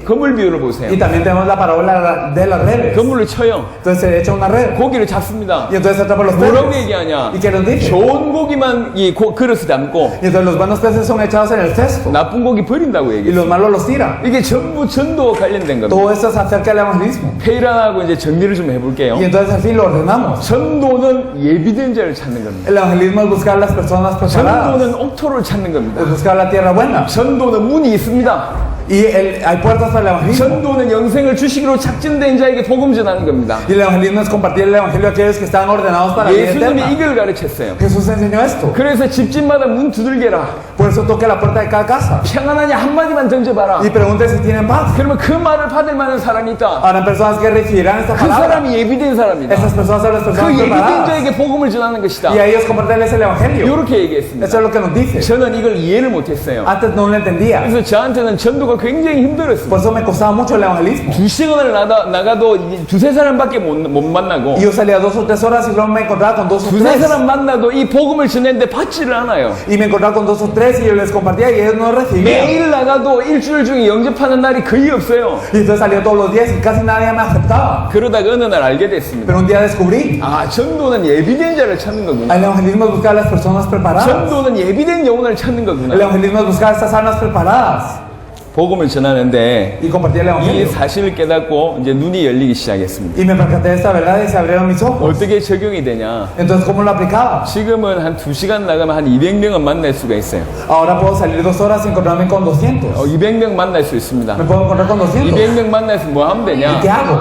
그물 비유를 보세요. Y también tenemos la parábola de las redes. 그물을 쳐요. Entonces se echa una red. 고기를 잡습니다. Y entonces se atrapa los 뭐라고 peces. 얘기하냐? ¿Y qué nos dice? 좋은 고기만 이 그릇에 담고 Y entonces los buenos peces son echados en el cesto. 나쁜 고기 버린다고 Y 얘기해요. los malos los tira. 이게 전부 전도와 관련된 겁니다. Todo esto es acerca del evangelismo. 페이란하고 이제 정리를 좀 해볼게요. Y entonces al fin lo ordenamos. 전도는 예비된 자를 찾는 겁니다. El evangelismo es buscar las personas preparadas. 전도는 옥토를 찾는 겁니다. Es buscar la tierra buena. 전도는 문이 있습니다. Y hay puertas para el evangelismo. 전도는 영생을 주시기로 작정된 자에게 복음 전하는 겁니다. Y el evangelismo es compartir el evangelio a aquellos que están ordenados para la vida 예수님이 eterna. 이걸 가르쳤어요. Jesús enseñó esto. 그래서 집집마다 문 두들겨라. Por eso toque la puerta de cada casa. 평안하냐 한마디만 던져봐라. Y pregunte si tienen paz. 그러면 그 말을 받을 만한 사람이 있다. Habrán personas que recibirán esta 그 palabra. 사람이 예비된 사람이다. Estas personas son las 그 personas 예비된 preparadas. 자에게 복음을 전하는 것이다. Y a ellos compartirles el evangelio. 이렇게 얘기했습니다. Eso es lo que nos dice. 저는 이걸 이해를 못했어요. Antes no lo entendía. 그래서 저한테는 전도가 굉장히 힘들었어요. Por eso me costaba mucho el evangelismo. 2시간을 나가도 두세 사람밖에 못 만나고 Y yo salía 2 o 3 horas y luego me encontraba con 2 o 두세 3. 사람 만나도 이 복음을 전했는데 받지를 않아요. Y me encontraba con 2 o 3 y yo les compartía y ellos no recibían. 매일 나가도 일주일 중에 영접하는 날이 거의 없어요. Y entonces salía todos los días y casi nadie me aceptaba. 그러다가 어느 날 알게 됐습니다. Pero un día descubrí. 아, 전도는 예비된 자를 찾는 거구나. El evangelismo es buscar a las personas preparadas. 전도는 예비된 영혼을 찾는 El 거구나. evangelismo es buscar a estas almas preparadas. 복음을 전하는데 Y compartir el 이 evangelio. 사실을 깨닫고 이제 눈이 열리기 시작했습니다. Y me percaté de esta verdad y se abrieron mis ojos. 어떻게 적용이 되냐? Entonces, ¿cómo lo aplicaba? 지금은 한 2시간 나가면 한 200명은 만날 수가 있어요. Ahora puedo salir 2 horas y encontrarme con 200. 200명 만날 수 있습니다. Me puedo encontrar con 200. 200명 만나서 뭐 하면 ¿Y 되냐? qué hago?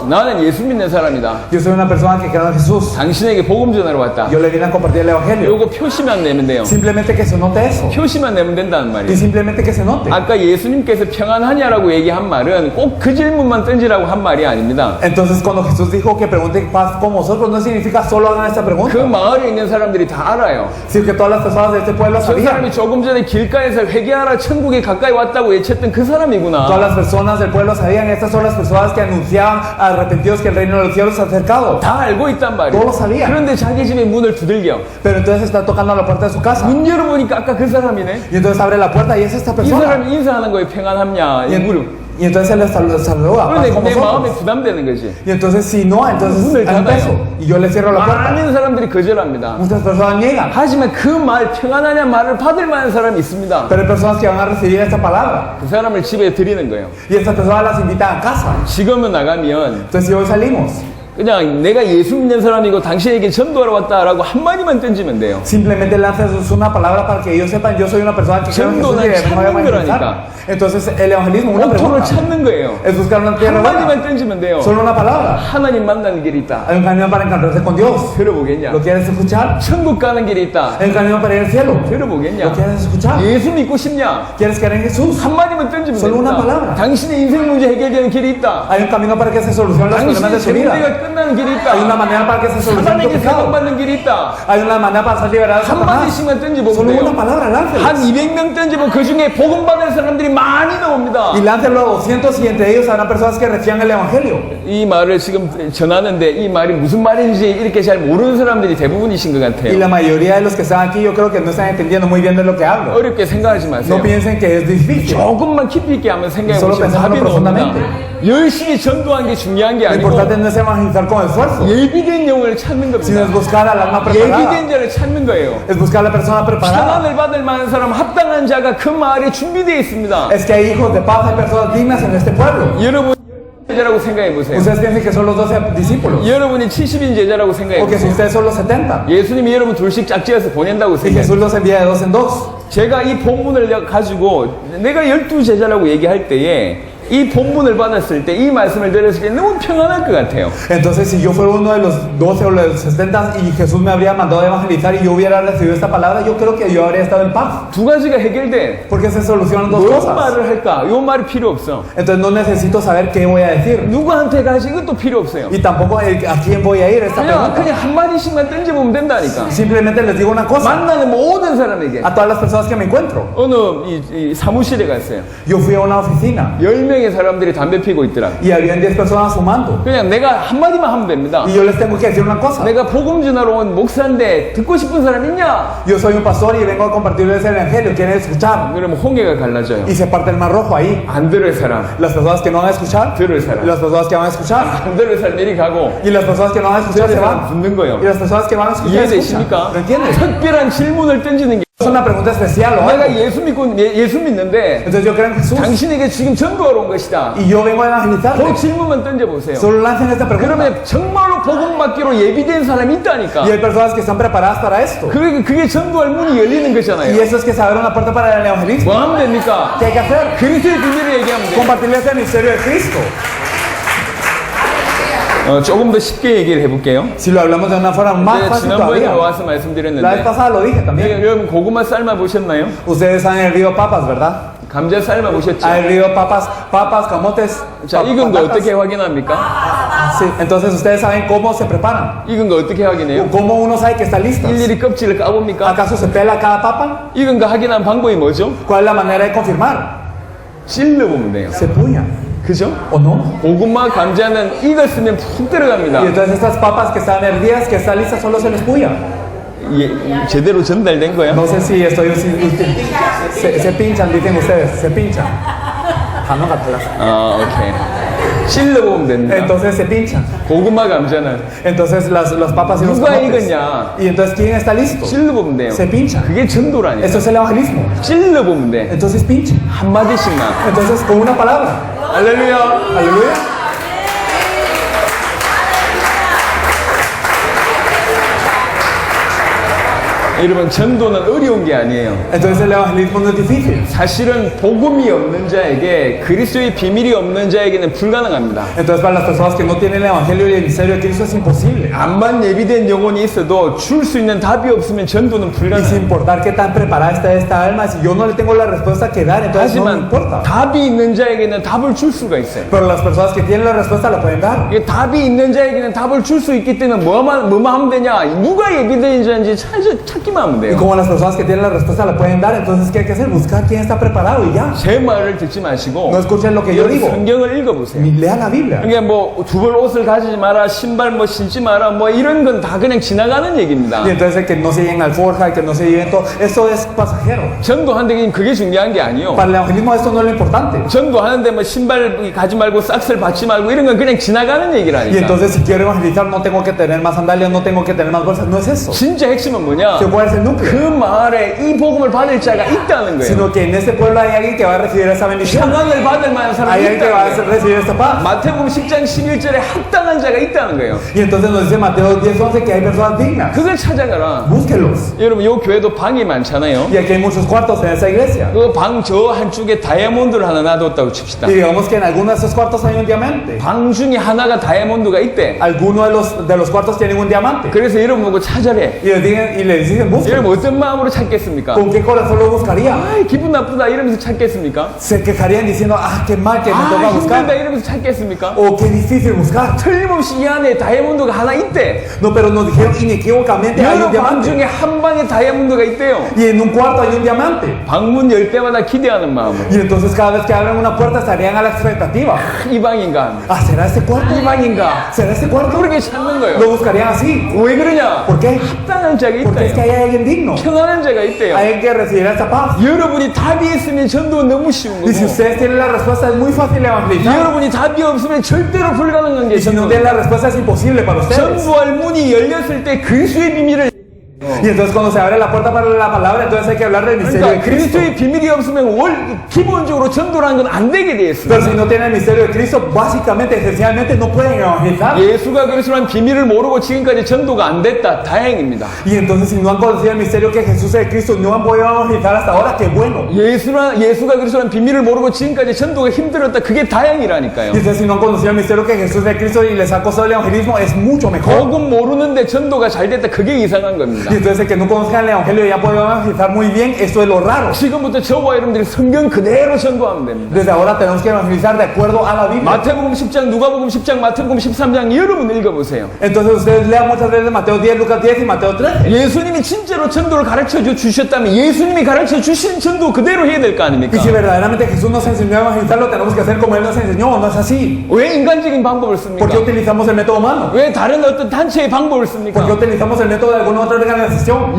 나는 예수 믿는 사람이다. Yo soy una persona que cree en Jesús. 당신에게 복음 전하러 왔다. Yo le vine a compartir el evangelio. 요거 표시만 내면 돼요. Simplemente que se note eso. 표시만 내면 된다는 Y 말이에요. simplemente que se note. 아까 예수님께서 평안하냐라고 얘기한 말은 꼭 그 질문만 던지라고 한 말이 아닙니다. Entonces, cuando Jesús dijo que pregunten paz con vosotros, no significa solo hagan esta 그 pregunta. 마을에 있는 사람들이 다 알아요. Sino que todas las personas de este pueblo 저 sabían. 사람이 조금 전에 길가에서 회개하라 천국에 가까이 왔다고 외쳤던 그 Todas 사람이구나. las personas del pueblo sabían. Estas son las personas que anunciaban arrepentidos que el reino de los cielos se ha acercado. 다 알고 있단 말이에요. todos sabían. 그런데 자기 집에 문을 두들겨. Pero entonces está tocando a la puerta de su casa. 문 열어보니까 아까 그 사람이네. Y entonces abre la puerta y es esta 이 persona. 사람이 인사하는 거에 평안함냐. Y, 이 물음. y entonces él les saluda. 그런데 Paz con 내 마음에 vosotros. 부담되는 거지. Y entonces si no, entonces 문을 hay un 닫아요. peso. Y yo le cierro la puerta. 많은 사람들이 거절합니다. Muchas personas niegan. 하지만 그 말 평안하냐 말을 받을 만한 사람이 있습니다. Pero hay personas que van a recibir esta palabra. 그 사람을 집에 드리는 거예요. Y estas personas las invitan a casa. 지금은 나가면 Entonces si hoy salimos, 그냥 내가 예수 믿는 사람이고 당신에게 전도하러 왔다라고 한마디만 던지면 돼요. simplemente lanzas una palabra para que ellos sepan, yo soy una persona que cree en Jesús y 전도는 vengo a 찾는 evangelizar. 거라니까. Entonces el evangelismo, una 옥토를 pregunta, 찾는 거예요. es buscar una tierra buena. 한마디만 던지면 돼요. Solo una palabra. 하나님 만나는 길이 있다. Hay un camino para encontrarse con Dios. 들어보겠냐? ¿Lo quieres escuchar? 천국 가는 길이 있다. Hay un camino para ir al cielo. 들어보겠냐? ¿Lo quieres escuchar? 예수 믿고 싶냐? ¿Quieres creer en Jesús? 한마디만 던지면 Solo una 됩니다. palabra. 당신의 인생 문제 해결되는 길이 있다. Hay un camino para que se solucionen los problemas de 당신의 tu vida. 죄문제가 끝나는 길이 Hay una 있다. manera para que se solucione tu 사단에게 pecado. 사랑받는 길이 있다. Hay una manera para ser liberado de Satanás. 한마디씩만 던져보면 Solo una 돼요. palabra al ángel. 한 200명 던지면 그 중에 복음 받을 사람들이 많이 나옵니다. Y láncenlo a 200 y entre ellos habrán personas que reciban el evangelio. 이 말을 지금 전하는데 이 말이 무슨 말인지 이렇게 잘 모르는 사람들이 대부분이신 것 Y 같아요. la mayoría de los que están aquí yo creo que no están entendiendo muy bien de lo que hablo. 어렵게 생각하지 마세요. No piensen que es difícil. 조금만 깊이 있게 한번 생각해 Solo 보시면 pensándolo 답이 나옵니다. profundamente. 열심히 전도하는 게 중요한 게 Lo 아니고 importante no es evangelizar con esfuerzo, 예비된 영혼을 찾는 sino es 겁니다. buscar al alma preparada. 예비된 자를 찾는 거예요. Es buscar a la persona preparada. 평안을 받을 만한 사람, 합당한 자가 그 마을에 준비되어 있습니다. Es que hay hijos de paz, hay personas dignas en este pueblo. 여러분 제자라고 생각해 보세요. Ustedes piensan que son los 12 discípulos, 여러분이 70인 제자라고 생각해 o que si 보세요. ustedes son los 70, 예수님이 여러분 둘씩 짝지어서 보낸다고 y 생각해요. Jesús los envía de dos en dos. 제가 이 본문을 가지고 내가 12제자라고 얘기할 때에 이 본문을 받았을 때 이 말씀을 들었을 때 너무 평안할 것 같아요. Entonces, si yo fuera uno de los 12 o los 70 y Jesús me habría mandado a evangelizar y yo hubiera recibido esta palabra, yo creo que yo habría estado en paz. 두 가지가 해결돼. Porque se solucionan dos 무슨 cosas. 말을 할까? 요 말이 필요 없어. Entonces, no necesito saber qué voy a decir. 누구한테 가지 이것도 필요 없어요. Y tampoco a quién voy a ir esta 그냥 pregunta. 한마디씩만 던져보면 된다니까. Simplemente les digo una cosa 만나는 모든 사람에게. a todas las personas que me encuentro. 어느 이 사무실에 갔어요. Yo fui a una oficina 10명의 사람들이 담배 피고 있더라고. y habían 10 personas fumando. 그냥 내가 한마디만 하면 됩니다. Y yo les tengo que decir una cosa. 내가 복음 전하러 온 목사인데 듣고 싶은 사람 있냐? Yo soy un pastor y vengo a compartirles el evangelio. ¿Quieren escuchar? 그러면 홍해가 갈라져요. Y se parte el mar rojo ahí. 안 들을 사람, Las personas que no van a escuchar, 들을 사람. y las personas que van a escuchar, 안 들을 사람 이리 가고 y las personas que no van a escuchar se 들을 사람 van. 듣는 거예요. Y las personas que van a escuchar escuchan. 이해되십니까? ¿Lo entiendes? 특별한 질문을 던지는 게 Es una pregunta especial o 내가 algo. 예수 믿는데 Entonces yo creo en Jesús 당신에게 지금 전도하러 온 것이다. y yo vengo a 그 evangelizar. 질문만 던져보세요. Solo lancen esta pregunta. 그러면 정말로 복음 받기로 예비된 사람이 있다니까. Y hay personas que están preparadas para esto. 그게 전도할 문이 열리는 Y 거잖아요. eso es que se abre una puerta para el evangelismo. 뭐 하면 됩니까? ¿Qué hay que hacer? 그리스도의 비밀을 얘기하면 돼요. Compartirles el misterio de Cristo. 조금 더 쉽게 얘기를 해볼게요. Si lo hablamos de una forma más 제가 fácil 지난번에 todavía. 와서 La vez 말씀드렸는데 pasada lo dije también. 여러분 고구마 삶아 보셨나요? Ustedes saben el río Papas, ¿verdad? 감자 삶아 보셨죠? Hay el río Papas, camotes. 자, 익은 거 patatas. 어떻게 확인합니까? Sí, entonces ustedes saben cómo se preparan. 익은 거 어떻게 확인해요? ¿Cómo uno sabe que está lista? 일일이 껍질을 까봅니까? ¿Acaso se pela cada papa? 익은 거 확인하는 방법이 뭐죠? ¿Cuál es la manera de confirmar? 찔러보면 돼요. Se puñan, 그죠? ¿o no? 고구마, 감자는 익었으면 푹 Y 들어갑니다. entonces estas papas que están hervidas, que están listas, solo se les puya. 제대로 전달된 거야? No sé si estoy... se pinchan, dicen ustedes, se pinchan. 아, 오케이. 찔러보면 됩니다. Entonces se pinchan. 고구마, 감자는 Entonces las papas y los 누가 camotes. 익었냐? Y entonces ¿quién está listo? 찔러보면 돼요. Se pinchan. 그게 전도라니까. Esto es el evangelismo. 찔러보면 돼. Entonces pinchan. 한마디씩만. Entonces con una palabra. 할렐루야. Aleluya. 여러분, 전도는 어려운 게 아니에요. Entonces el evangelismo no es difícil. 사실은 복음이 없는 자에게, 그리스도의 비밀이 없는 자에게는 불가능합니다. Entonces para las personas que no tienen el evangelio y el misterio de Cristo es imposible. 암만 예비된 영혼이 있어도 줄 수 있는 답이 없으면 전도는 Y sin 불가능해요. importar qué tan preparada está esta alma, si yo no le tengo la respuesta que dar, entonces no me 하지만 importa. 답이 있는 자에게는 답을 줄 수가 있어요. Pero las personas que tienen la respuesta la pueden dar. 이게 답이 있는 자에게는 답을 줄 수 있기 때문에 뭐만 하면 되냐? 누가 예비된 자인지 찾기만 하면 Y 돼요. como las personas que tienen la respuesta la pueden dar, entonces ¿qué hay que hacer? Buscar quién está preparado y ya. 제 말을 듣지 마시고 No escuchen lo que yo digo. 성경을 읽어보세요. Lean la Biblia. 그러니까 뭐 두 벌 옷을 가지지 마라, 신발 뭐 신지 마라, 뭐 이런 건 다 그냥 지나가는 얘기입니다. Y entonces el que no se lleven alforja, el que no se lleven todo, eso es pasajero. 전도하는데 그게 중요한 게 아니요. Para el evangelismo esto no es lo importante. 전도하는데 뭐 신발 가지 말고 싹스를 받지 말고 이런 건 그냥 지나가는 Y 얘기라니까. entonces si quiero evangelizar no tengo que tener más sandalias, no tengo que tener más bolsas, no es eso. 진짜 핵심은 뭐냐? Que cuál es el 그 núcleo. 마을에 이 복음을 받을 자가 있다는 거예요. Sino que en este pueblo hay alguien que va a recibir esa bendición. 평안을 받을 만한 Hay 사람이 alguien que va a 있다는 거예요. recibir esta paz. 마태복음 10장 11절에 합당한 자가 있다는 거예요. Y entonces nos dice Mateo 10:11 que hay personas dignas. 그걸 찾아가라. Búsquenlos. 여러분, 이 교회도 방이 많잖아요. Y aquí hay muchos cuartos en esa iglesia. 그 방 저 한쪽에 다이아몬드를 하나 놔뒀다고 칩시다. Y digamos que en alguno de esos cuartos hay un diamante. 방 중에 하나가 다이아몬드가 있대. Alguno de los cuartos tienen un diamante. 그래서 여러분 보고 찾아래. Y les dicen, busquen. 여러분 어떤 마음으로 찾겠습니까? ¿Con qué corazón lo buscaría? 아이, 기분 나쁘다 이러면서 찾겠습니까? Se quejarían diciendo, ah, qué mal que me toca 아, buscar. 힘들다 이러면서 찾겠습니까? O qué difícil buscar. 틀린 틀림없이 이 안에 다이아몬드가 하나 있대. No, pero nos dijeron inequívocamente hay 여러 un 방 중에 diamante. 한 방에 다이아몬드가 있대요. Y en un cuarto hay un diamante. 방문 열 때마다 기대하는 마음으로. Y entonces cada vez que abren una puerta estarían a la expectativa. 이 방인가? Ah, ¿será este cuarto? 이 방인가? ¿Será este cuarto? 그렇게 찾는 Lo 거예요. buscarían así. 왜 그러냐? ¿Por qué? 합당한 자가 Porque es que 있대요. hay alguien digno. 평안한 자가 있대요. Hay alguien que recibirá esta paz. 여러분이 답이 있으면 전도 너무 쉬운 Y si 거고, ustedes tienen la respuesta es muy fácil evangelizar. 여러분이 답이 없으면 절대로 불가능한 게 Y si no 전도. tienen la respuesta es imposible para ustedes. 전도할 문이 열렸을 때 그리스도의 비밀을. Y entonces cuando se abre la puerta para la palabra, entonces hay que hablar del misterio de 그러니까 Cristo. 그리스도의 비밀이 없으면 기본적으로 전도라는 건 안 되게 돼 있습니다. Pero si no tienen el misterio de Cristo, básicamente, esencialmente no pueden evangelizar. 예수가 그리스도라는 비밀을 모르고 지금까지 전도가 안 됐다. 다행입니다. Y entonces si no han conocido el misterio que Jesús es Cristo, no han podido evangelizar hasta ahora, qué bueno. 예수가 그리스도라는 비밀을 모르고 지금까지 전도가 힘들었다. 그게 다행이라니까요. Y entonces si no han conocido el misterio que Jesús es Cristo y les ha costado el evangelismo, es mucho mejor. 복음 모르는데 전도가 잘 됐다. 그게 이상한 겁니다. Y entonces el que no conozcan el evangelio y ya pueden evangelizar muy bien, esto es lo raro. 지금부터 저와 여러분들이 성경 그대로 전도하면 됩니다. Desde ahora tenemos que evangelizar de acuerdo a la Biblia. 마태복음 10장, 누가복음 10장, 마태복음 13장 여러분 읽어보세요. Entonces ustedes lean muchas veces Mateo 10, Lucas 10 y Mateo 13. 예수님이 진짜로 전도를 가르쳐 주셨다면 예수님이 가르쳐 주신 전도 그대로 해야 될 거 아닙니까? Y si verdaderamente Jesús nos enseñó a evangelizar, lo tenemos que hacer como Él nos enseñó, no es así. 왜 인간적인 방법을 ¿Por qué 씁니까? utilizamos el método humano? 왜 다른 어떤 단체의 방법을 ¿Por qué 씁니까? utilizamos el método de alguna otra organización?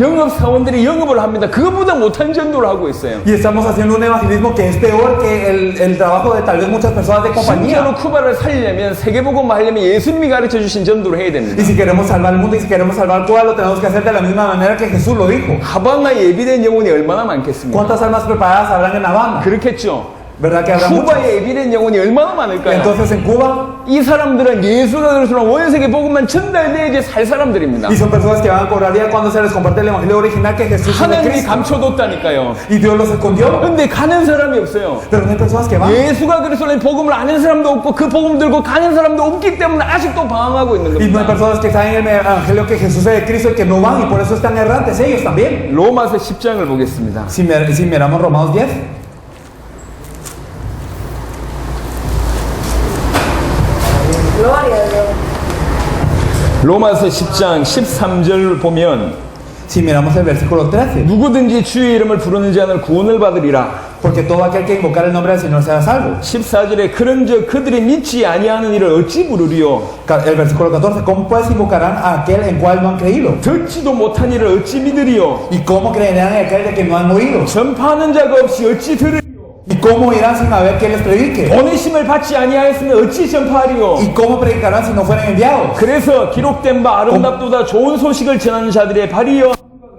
영업 사원들이 영업을 합니다. 그것보다 못한 전도를 하고 있어요. Y estamos haciendo un evangelismo que es peor que el trabajo de tal vez muchas personas de compañía. 진짜로 쿠바를 살리려면 세계복음 하려면 예수님이 가르쳐 주신 전도를 해야 됩니다. Y si queremos salvar el mundo y si queremos salvar Cuba, lo tenemos que hacer de la misma manera que Jesús lo dijo. 하방나에 예비된 영혼이 얼마나 많겠습니까? ¿Cuántas almas preparadas habrán en Habana? 그렇겠죠. ¿Verdad que habrá muchas? 쿠바에 예비된 영혼이 얼마나 많을까요? Entonces en Cuba, 이 사람들은 예수가 그리스도랑 원색의 복음만 전달돼야지 살 사람들입니다. y son personas que van a cobrar día cuando se les comparte el evangelio original que Jesús es de 하나님이 Cristo. 감춰뒀다니까요. Y Dios los escondió. 근데 가는 사람이 없어요. Pero no hay personas que van. 예수가 그리스도의 복음을 아는 사람도 없고 그 복음 들고 가는 사람도 없기 때문에 아직도 방황하고 있는 Y no hay 겁니다. personas que saben el evangelio que Jesús es de Cristo y que no van y por eso están errantes ellos también. 로마서 10장을 보겠습니다. Si miramos Romanos 10. Gloria a Dios. 로마서 10장 13절 보면 Si miramos el versículo 13. 누구든지 주의 이름을 부르는 자는 구원을 받으리라. Porque todo aquel que invocar el nombre del Señor será salvo. 14절에 그런즉 그들이 믿지 아니하는 일을 어찌 부르리요? El versículo 14. ¿Cómo pues invocarán a aquel en cual no han creído? 듣지도 못한 일을 어찌 믿으리요? ¿Y cómo creerán en aquel de que no han oído? 전파하는 자가 없이 어찌 들으리요? ¿Y cómo irán sin haber quien les predique? 보내심을 받지 아니하였으면 어찌 전파하리요? ¿Y cómo predicarán si no fueren enviados? 그래서 기록된 바 아름답도다 좋은 소식을 전하는 자들의 발이여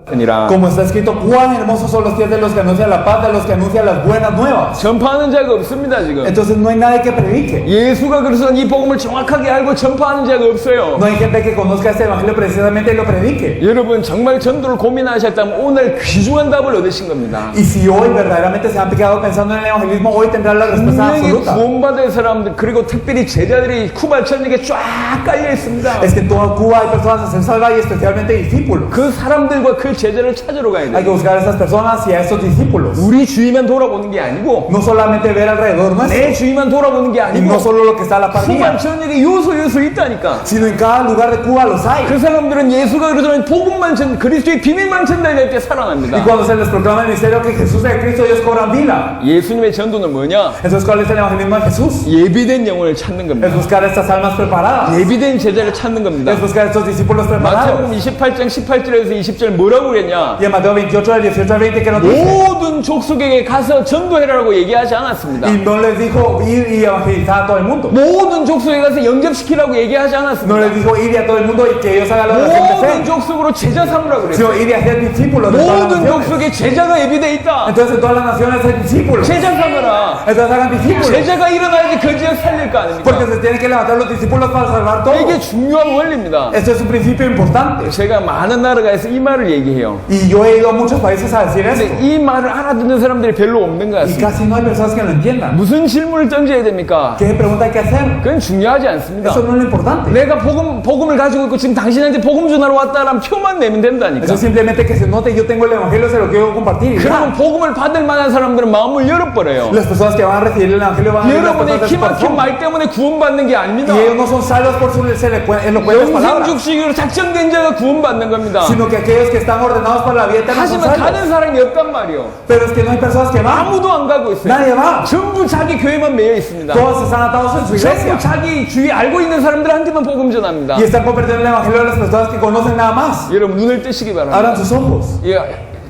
아니라 Como está escrito, cuán hermosos son los pies de los que anuncian la paz, de los que anuncian las buenas nuevas. 전파하는 자가 없습니다 지금. Entonces no hay nadie que predique. 예수가 그래서 이 복음을 정확하게 알고 전파하는 자가 없어요. No hay gente que conozca este evangelio precisamente y lo predique. 여러분 정말 전도를 고민하셨다면 오늘 귀중한 답을 얻으신 겁니다. Y si hoy verdaderamente se han quedado pensando en el evangelismo, hoy tendrán la respuesta 분명히 absoluta. 구원받을 사람들 그리고 특별히 제자들이 쿠바 전역에 쫙 깔려 있습니다. Es que en toda Cuba hay personas a ser salvas y especialmente discípulos. 그 사람들과 그 제자를 찾으러 가야 Hay que 돼요. buscar a esas personas y a estos discípulos. 우리 주위만 돌아보는 게 아니고 No solamente ver alrededor nuestro, 내 주위만 돌아보는 게 y no 아니고 solo lo que está a la par 쿠바 mía, 전역에 요소 있다니까. sino en cada lugar de Cuba los hay. 그 사람들은 예수가 그리스도의 복음만 그리스도의 비밀만 전달될 때 Y 살아납니다. cuando se les proclama el misterio que Jesús es de Cristo, ellos cobran vida. 예수님의 전도는 뭐냐? Entonces, ¿cuál es el evangelismo de Jesús? 예비된 영혼을 찾는 겁니다. Es buscar a estas almas preparadas. 예비된 제자를 찾는 겁니다. Es buscar a estos discípulos preparados. 마태복음 28장 18절에서 20절 뭐라고 그랬냐? Y en Mateo 28, del 18 al 20, que nos dice. 모든 족속에게 가서 전도해라라고 얘기하지 않았습니다. Y no les dijo ir y evangelizar a todo el mundo. 모든 족속에 가서 영접시키라고 얘기하지 No 않았습니다. les dijo ir a todo el mundo y que ellos hagan la oración de 모든 fe. 족속으로 제자 삼으라고 그랬어요. Sino ir y hacer discípulos de todas las 모든 naciones. 족속에 제자가 예비돼 있다. Entonces en todas las naciones hay discípulos. 제자 삼으라. Entonces hagan discípulos. 제자가 일어나야지 그 지역 살릴 거 아닙니까? Porque se tienen que levantar los discípulos para salvar todo. 이게 중요한 원리입니다. Esto es un principio importante. 제가 많은 나라가에서 이 말을 얘기해요. 얘기해요. Y yo he ido a muchos países a decir esto. 근데 이 말을 알아듣는 사람들이 별로 없는 것 Y 같습니다. casi no hay personas que lo entiendan. 무슨 질문을 던져야 됩니까? ¿Qué pregunta hay que hacer? 그건 중요하지 않습니다. Eso no es lo importante. 내가 복음을 가지고 있고 지금 당신한테 복음 전하러 왔다라는 표만 내면 된다니까. Eso es simplemente que se note yo tengo el evangelio, se lo quiero compartir. Y 그러면 ya. 복음을 받을 만한 사람들은 마음을 열어버려요. Las personas que van a recibir el evangelio van a abrir las 여러분의 puertas de su 기막힌 corazón. 말 때문에 구원받는 게 아닙니다. Y ellos no son salvos por su elocuentes palabras, 영생죽식으로 작정된 자가 구원받는 겁니다. sino que aquellos que están ordenados para la vida eterna son 하지만 salvos. 가는 사람이 없단 말이요. Pero es que no hay personas que van. 아무도 안 가고 있어요. Nadie va. 전부 자기 교회만 매여 있습니다. Todos están atados en su iglesia. 전부 자기 주위 알고 있는 사람들한테만 복음 전합니다. Y están convirtiendo el evangelio a las personas que conocen nada más. 여러분 눈을 뜨시기 바랍니다. Abran sus ojos. 예,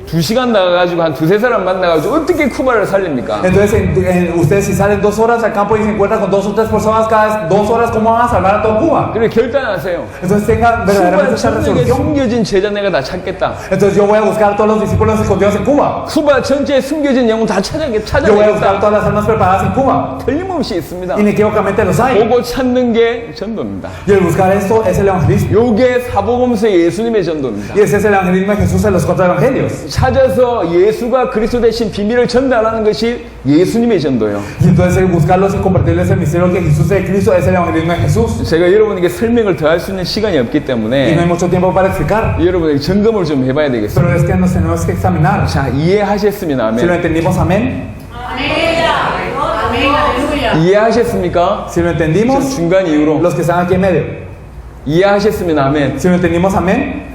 2시간 나가가지고 한 두세 사람 만나가지고 어떻게 쿠바를 살립니까? Entonces, ustedes si salen 2 horas al campo y se encuentran con 2 o 3 personas cada 2 horas, ¿cómo van a salvar a todo Cuba? 그래 결단하세요. Entonces tengan verdaderamente 쿠바 esa 전역에 resolución. 숨겨진 제자 내가 다 찾겠다. Entonces yo voy a buscar a todos los discípulos escondidos en Cuba. 쿠바 전체에 숨겨진 영혼 다 Yo voy a buscar a 찾아내겠다. todas las almas preparadas en Cuba. 틀림없이 있습니다. Inequívocamente los hay. 보고 찾는 게 전도입니다. Y el buscar esto es el evangelismo. 요게 사복음서의 예수님의 전도입니다. Y ese es el evangelismo de Jesús en los 4 evangelios. 찾아서 예수가 그리스도 대신 비밀을 전달하는 것이 예수님의 전도예요. Y entonces el buscarlos y compartirles el misterio que Jesús es Cristo es el evangelismo de Jesús. 제가 여러분에게 설명을 더 할 수 있는 시간이 없기 Y no hay 때문에 mucho tiempo para explicar. 여러분에게 점검을 좀 해봐야 되겠습니다. Pero es que nos tenemos que examinar. 자, 이해하셨으면 Si lo 아멘. entendimos, amén. 이해하셨습니까? Si lo 좀 entendimos, 중간 이후로 los que están aquí en medio. 이해하셨으면 아멘. Si lo entendimos, amén.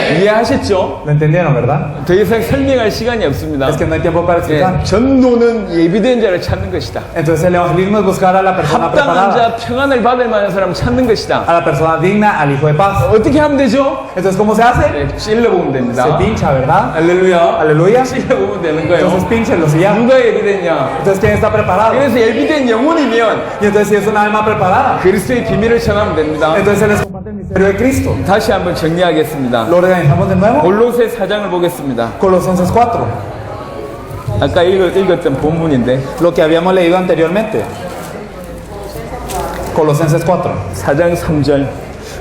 이해하셨죠? Lo entendieron, ¿verdad? 더 이상 설명할 시간이 없습니다. Es que no hay tiempo para explicar. 예, 전도는 예비된 자를 찾는 것이다. Entonces el evangelismo es buscar a la persona 합당한 preparada, 자, 평안을 받을 만한 사람을 찾는 것이다. a la persona digna, al hijo de paz. 어떻게 하면 되죠? Entonces, ¿cómo se hace? 네, 찔러보면 Se 됩니다. pincha, ¿verdad? 할렐루야. Aleluya. 찔러보면 되는 거예요. Entonces, pínchenlos y ya. 누가 예비됐냐? Entonces, ¿quién está preparado? 그래서 예비된 영혼이면 Y entonces, si es una alma preparada, 그리스도의 비밀을 전하면 됩니다. entonces se les comparte el misterio de Cristo. 다시 한번 정리하겠습니다. Lo organizamos de nuevo. 골로새 4장을 보겠습니다. Colosenses 4. 아까 읽었던 본문인데 Lo que habíamos leído anteriormente. Colosenses 4. 4장 3절.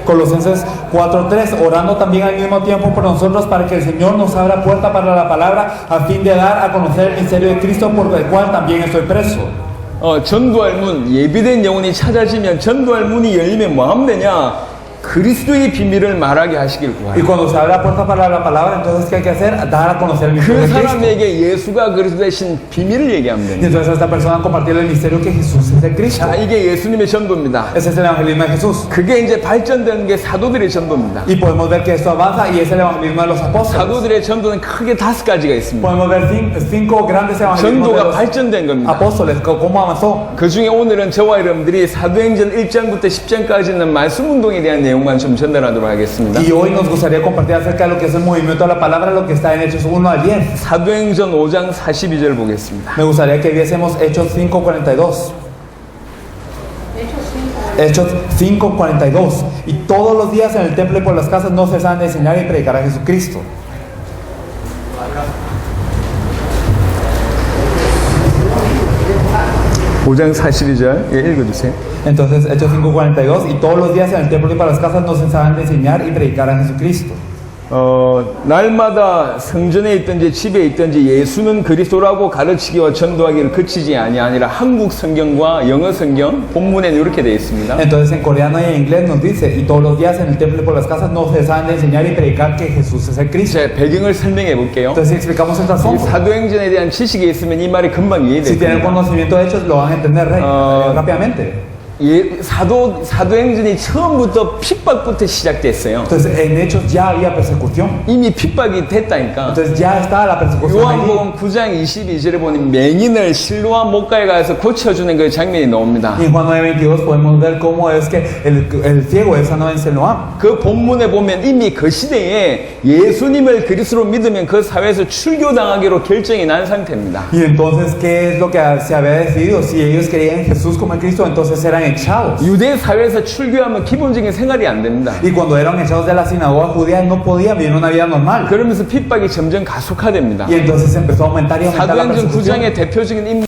Colosenses 4:3, orando también al mismo tiempo por nosotros para que el Señor nos abra puerta para la palabra a fin de dar a conocer el misterio de Cristo por el cual también estoy preso. 전도할 문, 예비된 영혼이 찾아지면 전도할 문이 열리면 뭐 하면 되냐? 그리스도의 비밀을 말하게 하시길 Y 구하요. cuando se abre la puerta para la palabra, entonces ¿qué hay que hacer? Dar a conocer el misterio 그 de Cristo. 사람에게 예수가 그리스도 대신 비밀을 얘기하면 Y 됩니다. entonces a esta persona compartir el misterio que Jesús es el Cristo. 자, 이게 예수님의 전도입니다. Ese es el evangelismo de Jesús. 그게 이제 발전되는 게 사도들의 전도입니다. Y podemos ver que esto avanza y es el evangelismo de los apóstoles. 사도들의 전도는 크게 5가지가 있습니다. Podemos ver 5 grandes evangelismos de 전도가 los 발전된 겁니다. apóstoles, cómo avanzó. 그 중에 오늘은 저와 여러분들이 사도행전 1장부터 10장까지 있는 말씀 운동에 대한 내용만 좀 전달하도록 하겠습니다. Y hoy nos gustaría compartir acerca de lo que es el movimiento de la palabra, lo que está en Hechos 1 al 10. 사도행전 5장 42절 보겠습니다. Me gustaría que viésemos Hechos 5:42. Hechos 5:42. Y todos los días en el templo y por las casas no cesaban de enseñar y predicar a Jesucristo. 오장 42절 읽어주세요. Entonces, Hechos 5:42. Y todos los días en el templo y para las casas no cesaban de enseñar y predicar a Jesucristo. 날마다 성전에 있든지 집에 있든지 예수는 그리스도라고 가르치기와 전도하기를 그치지 아니라 한국 성경과 영어 성경 본문에는 이렇게 되어 있습니다. Entonces, en coreano y en inglés nos dice: y todos los días en el templo y por las casas no cesaban de enseñar y predicar que Jesús es el Cristo. 제 배경을 설명해 볼게요. Entonces, si explicamos el 이 trasfondo, 사도행전에 대한 지식이 있으면 이 말이 금방 si 이해될 tienen 겁니다. conocimiento de Hechos, lo van a entender rápidamente. 사도행전이 처음부터 핍박부터 시작됐어요. Entonces, en Hechos ya había persecución. 이미 핍박이 됐다니까. Entonces, ya estaba la persecución allí. 요한복음 9장 22절에 보니 맹인을 실로암 못가에 가서 고쳐주는 그 장면이 나옵니다. Y en Juan 9:22 podemos ver cómo es que el ciego es sanado en Siloam. 그 본문에 보면 이미 그 시대에 예수님을 그리스도로 믿으면 그 사회에서 출교당하기로 결정이 난 상태입니다. Y entonces, ¿qué es lo que se había decidido? Si ellos creían en Jesús como en Cristo, entonces eran echados. 유대 사회에서 출교하면 기본적인 생활이 안 됩니다. Y cuando eran echados de la sinagoga judía, no podían vivir una vida normal. 그러면서 핍박이 점점 가속화됩니다. Y entonces empezó a aumentar y aumentar la 사도행전 persecución. 9장의 대표적인 인물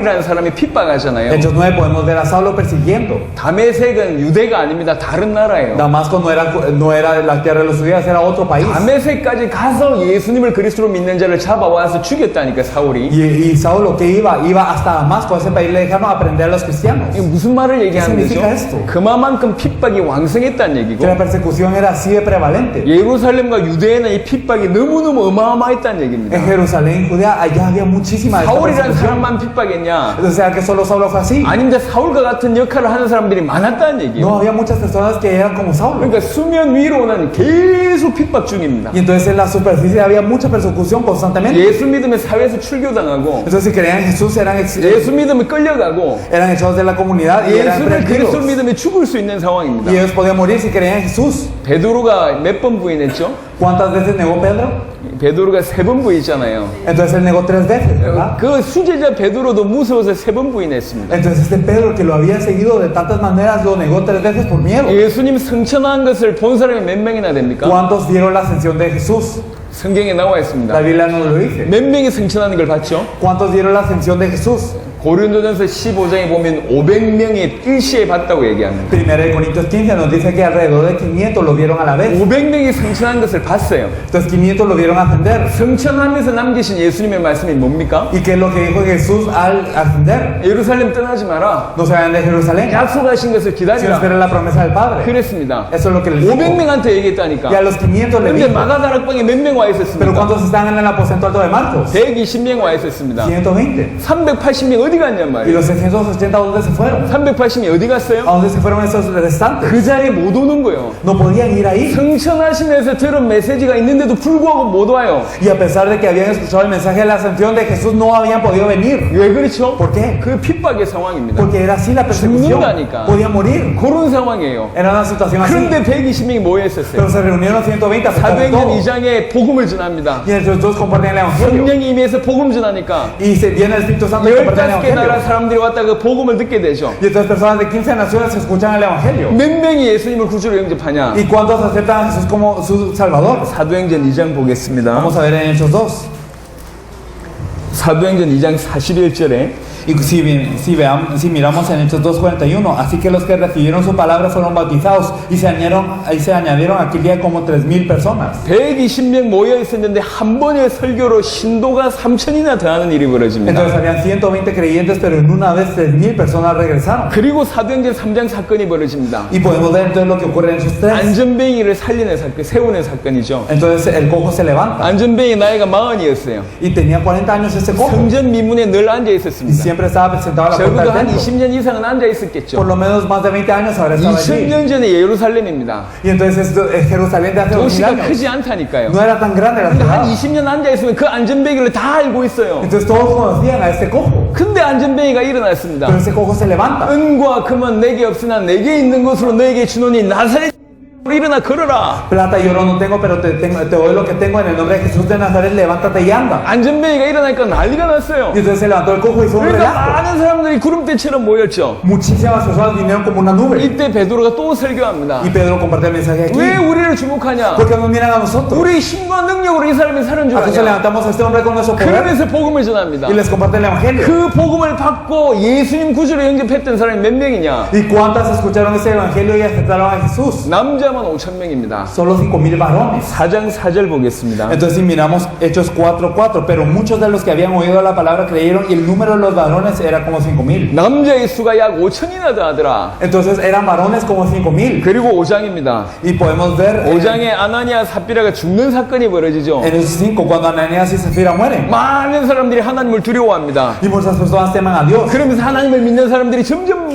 이라는 사람이 핍박하잖아요. Hechos 9 podemos ver a Saulo persiguiendo. 다메섹은 유대가 아닙니다. 다른 나라예요. Damasco no era la tierra de los judíos, era otro país. 다메섹까지 가서 예수님을 그리스도로 믿는 자를 잡아와서 죽였다니까 사울이. Y Saulo que iba hasta Damasco, a ese país le dejaron aprender a los cristianos. 이게 무슨 말을 얘기하는 거죠? significa esto? 그만큼 핍박이 왕성했다는 얘기고 Que la persecución era así de prevalente. 예루살렘과 유대에는 이 핍박이 너무너무 어마어마했다는 얘기입니다. En Jerusalén, Judea, allá había muchísima de esta 사울이라는 persecución. 사람만 핍박했냐? O sea que solo Saulo fue así. 아닌데 사울과 같은 역할을 하는 사람들이 많았다는 얘기예요. No, había muchas personas que eran como Saulo. 그러니까 수면 위로는 계속 핍박 중입니다. Y entonces en la superficie había mucha persecución constantemente. 예수 믿으면 사회에서 출교당하고 Entonces si creían en Jesús eran 예수 믿으면 끌려가고 echados de la comunidad y eran 예수를 그리스도로 prendidos. 믿으면 죽을 수 있는 상황입니다. Y ellos podían morir si creían en Jesús. 베드로가 몇 번 부인했죠? ¿Cuántas veces negó Pedro? 베드로가 3번 부인했잖아요. Entonces él negó 3 veces, ¿verdad? 그 수제자 베드로도 무서워서 3번 부인했습니다. Entonces este Pedro que lo había seguido de tantas maneras lo negó 3 veces por miedo. 예수님 승천한 것을 본 사람이 몇 명이나 됩니까? ¿Cuántos vieron la ascensión de Jesús? 성경에 나와 있습니다. La Biblia nos lo dice. 몇 명이 승천하는 걸 봤죠? ¿Cuántos vieron la ascensión de Jesús? 고린도전서 15장에 보면 500명이 일시에 봤다고 얘기합니다. 1 Corintios 15 nos dice que alrededor de 500 lo vieron a la vez. 500명이 승천한 것을 봤어요. Entonces 500 lo vieron ascender. 승천하면서 남기신 예수님의 말씀이 뭡니까? ¿Y qué es lo que dijo Jesús al ascender? 예루살렘 떠나지 마라. No se vayan de Jerusalén, 약속하신 것을 sino 기다리라. esperen la promesa del Padre. 그랬습니다. Eso es lo que les dijo. 500명한테 Y a 얘기했다니까. los 500 le 근데 dijo. 마가다락방에 몇 명 와 Pero 있었습니까? ¿cuántos están en el aposento alto de Marcos? 120명 와 있었습니다. 120. 380명 어디 갔냔 ¿Y 말이에요. los 680 a dónde se fueron? 380명 어디 갔어요? ¿A dónde se fueron esos restantes? 그 자리에 못 오는 거예요. No podían ir ahí. 승천하시면서 들은 메시지가 있는데도 불구하고 못 와요. Y a pesar de que habían escuchado el mensaje de la ascensión de Jesús, no habían podido venir. 왜 그렇죠? ¿Por qué? 그 핍박의 상황입니다. Porque era así la persecución. 죽는다니까. Podían morir. 그런 상황이에요. Era una situación así. 그런데 120명이 모여 있었어요. Pero se reunieron 120 a pesar de 사도행전 todo. 2장에 복음을 전합니다. Y entre los dos compartían el evangelio. 성령이 임해서 복음 전하니까 Y se viene el Espíritu Santo y compartían el 15개 나라 evangelio. 사람들이 왔다 그 복음을 듣게 되죠. Y estas personas de 15 naciones escuchan el evangelio. 몇 명이 예수님을 구주로 영접하냐? ¿Y cuántos aceptan a Jesús como su Salvador? 사도행전 2장 보겠습니다. Vamos a ver en Hechos 2. 사도행전 2장 41절에 Y si miramos en Hechos 2:41, así que los que recibieron su palabra fueron bautizados y se añadieron aquel día como 3,000 personas. 120명 모여 있었는데 한 번의 설교로 신도가 3,000이나 더하는 일이 벌어집니다. Entonces habían 120 creyentes, pero en una vez 3,000 personas regresaron. 그리고 사도행전 3장 사건이 벌어집니다. Y podemos ver entonces lo que ocurre en Hechos 3. 안전뱅이를 살리는 사건, 세우는 사건이죠. Entonces el cojo se levanta 안전뱅이 나이가 40이었어요. y tenía 40 años ese cojo 성전 미문에 늘 앉아 y 있었습니다. siempre estaba sentado a la 적어도 puerta 한 del templo. 20년 이상은 앉아 Por 있었겠죠. lo menos más de 20 años habrá estado allí. 2000년 전에 예루살렘입니다. Y entonces Jerusalén de hace 2000 도시가 años 크지 않다니까요. no era tan grande la 근데 한 ciudad. 20년 앉아 있으면 그 안전뱅이를 다 알고 있어요. Entonces todos conocían a este cojo. 근데 안전뱅이가 일어났습니다. Pero ese cojo se levanta. 은과 금은 내게 없으나 내게 있는 것으로 너에게 주노니 나사렛 일어나 걸어라. Plata y oro no tengo, pero te doy lo que tengo en el nombre de Jesús de Nazaret, levántate y anda. 안전뱅이가 일어나니까 난리가 났어요. Y entonces se levantó el cojo y hizo un 그러니까 relajo. 많은 사람들이 구름대처럼 모였죠. Muchísimas personas vinieron como una nube. 이때 베드로가 또 설교합니다. Y Pedro comparte el mensaje aquí. 왜 우리를 주목하냐? ¿Por qué nos miran a nosotros? 우리 힘과 능력으로 이 사람이 사는 줄 ¿Acaso 아냐? levantamos a este hombre con nuestro poder? 그러면서 복음을 전합니다. Y les comparte el evangelio. 그 복음을 받고 예수님 구주로 영접했던 사람이 몇 명이냐? ¿Y cuántas escucharon ese evangelio y aceptaron a Jesús? 남자만 5,000명입니다. Solo 5,000 varones. 4장 4절 보겠습니다. Entonces si miramos Hechos 4:4, pero muchos de los que habían oído la palabra creyeron y el número de los varones era como 5,000. 남자의 수가 약 5,000이나 더하더라. Entonces eran varones como 5,000. 그리고 5장입니다. Y podemos ver 5장에 아나니아 삽비라가 죽는 사건이 벌어지죠. en Hechos 5 cuando Ananías y Zafira mueren. 많은 사람들이 하나님을 두려워합니다. Y muchas personas teman a Dios. 그러면서 하나님을 믿는 사람들이 점점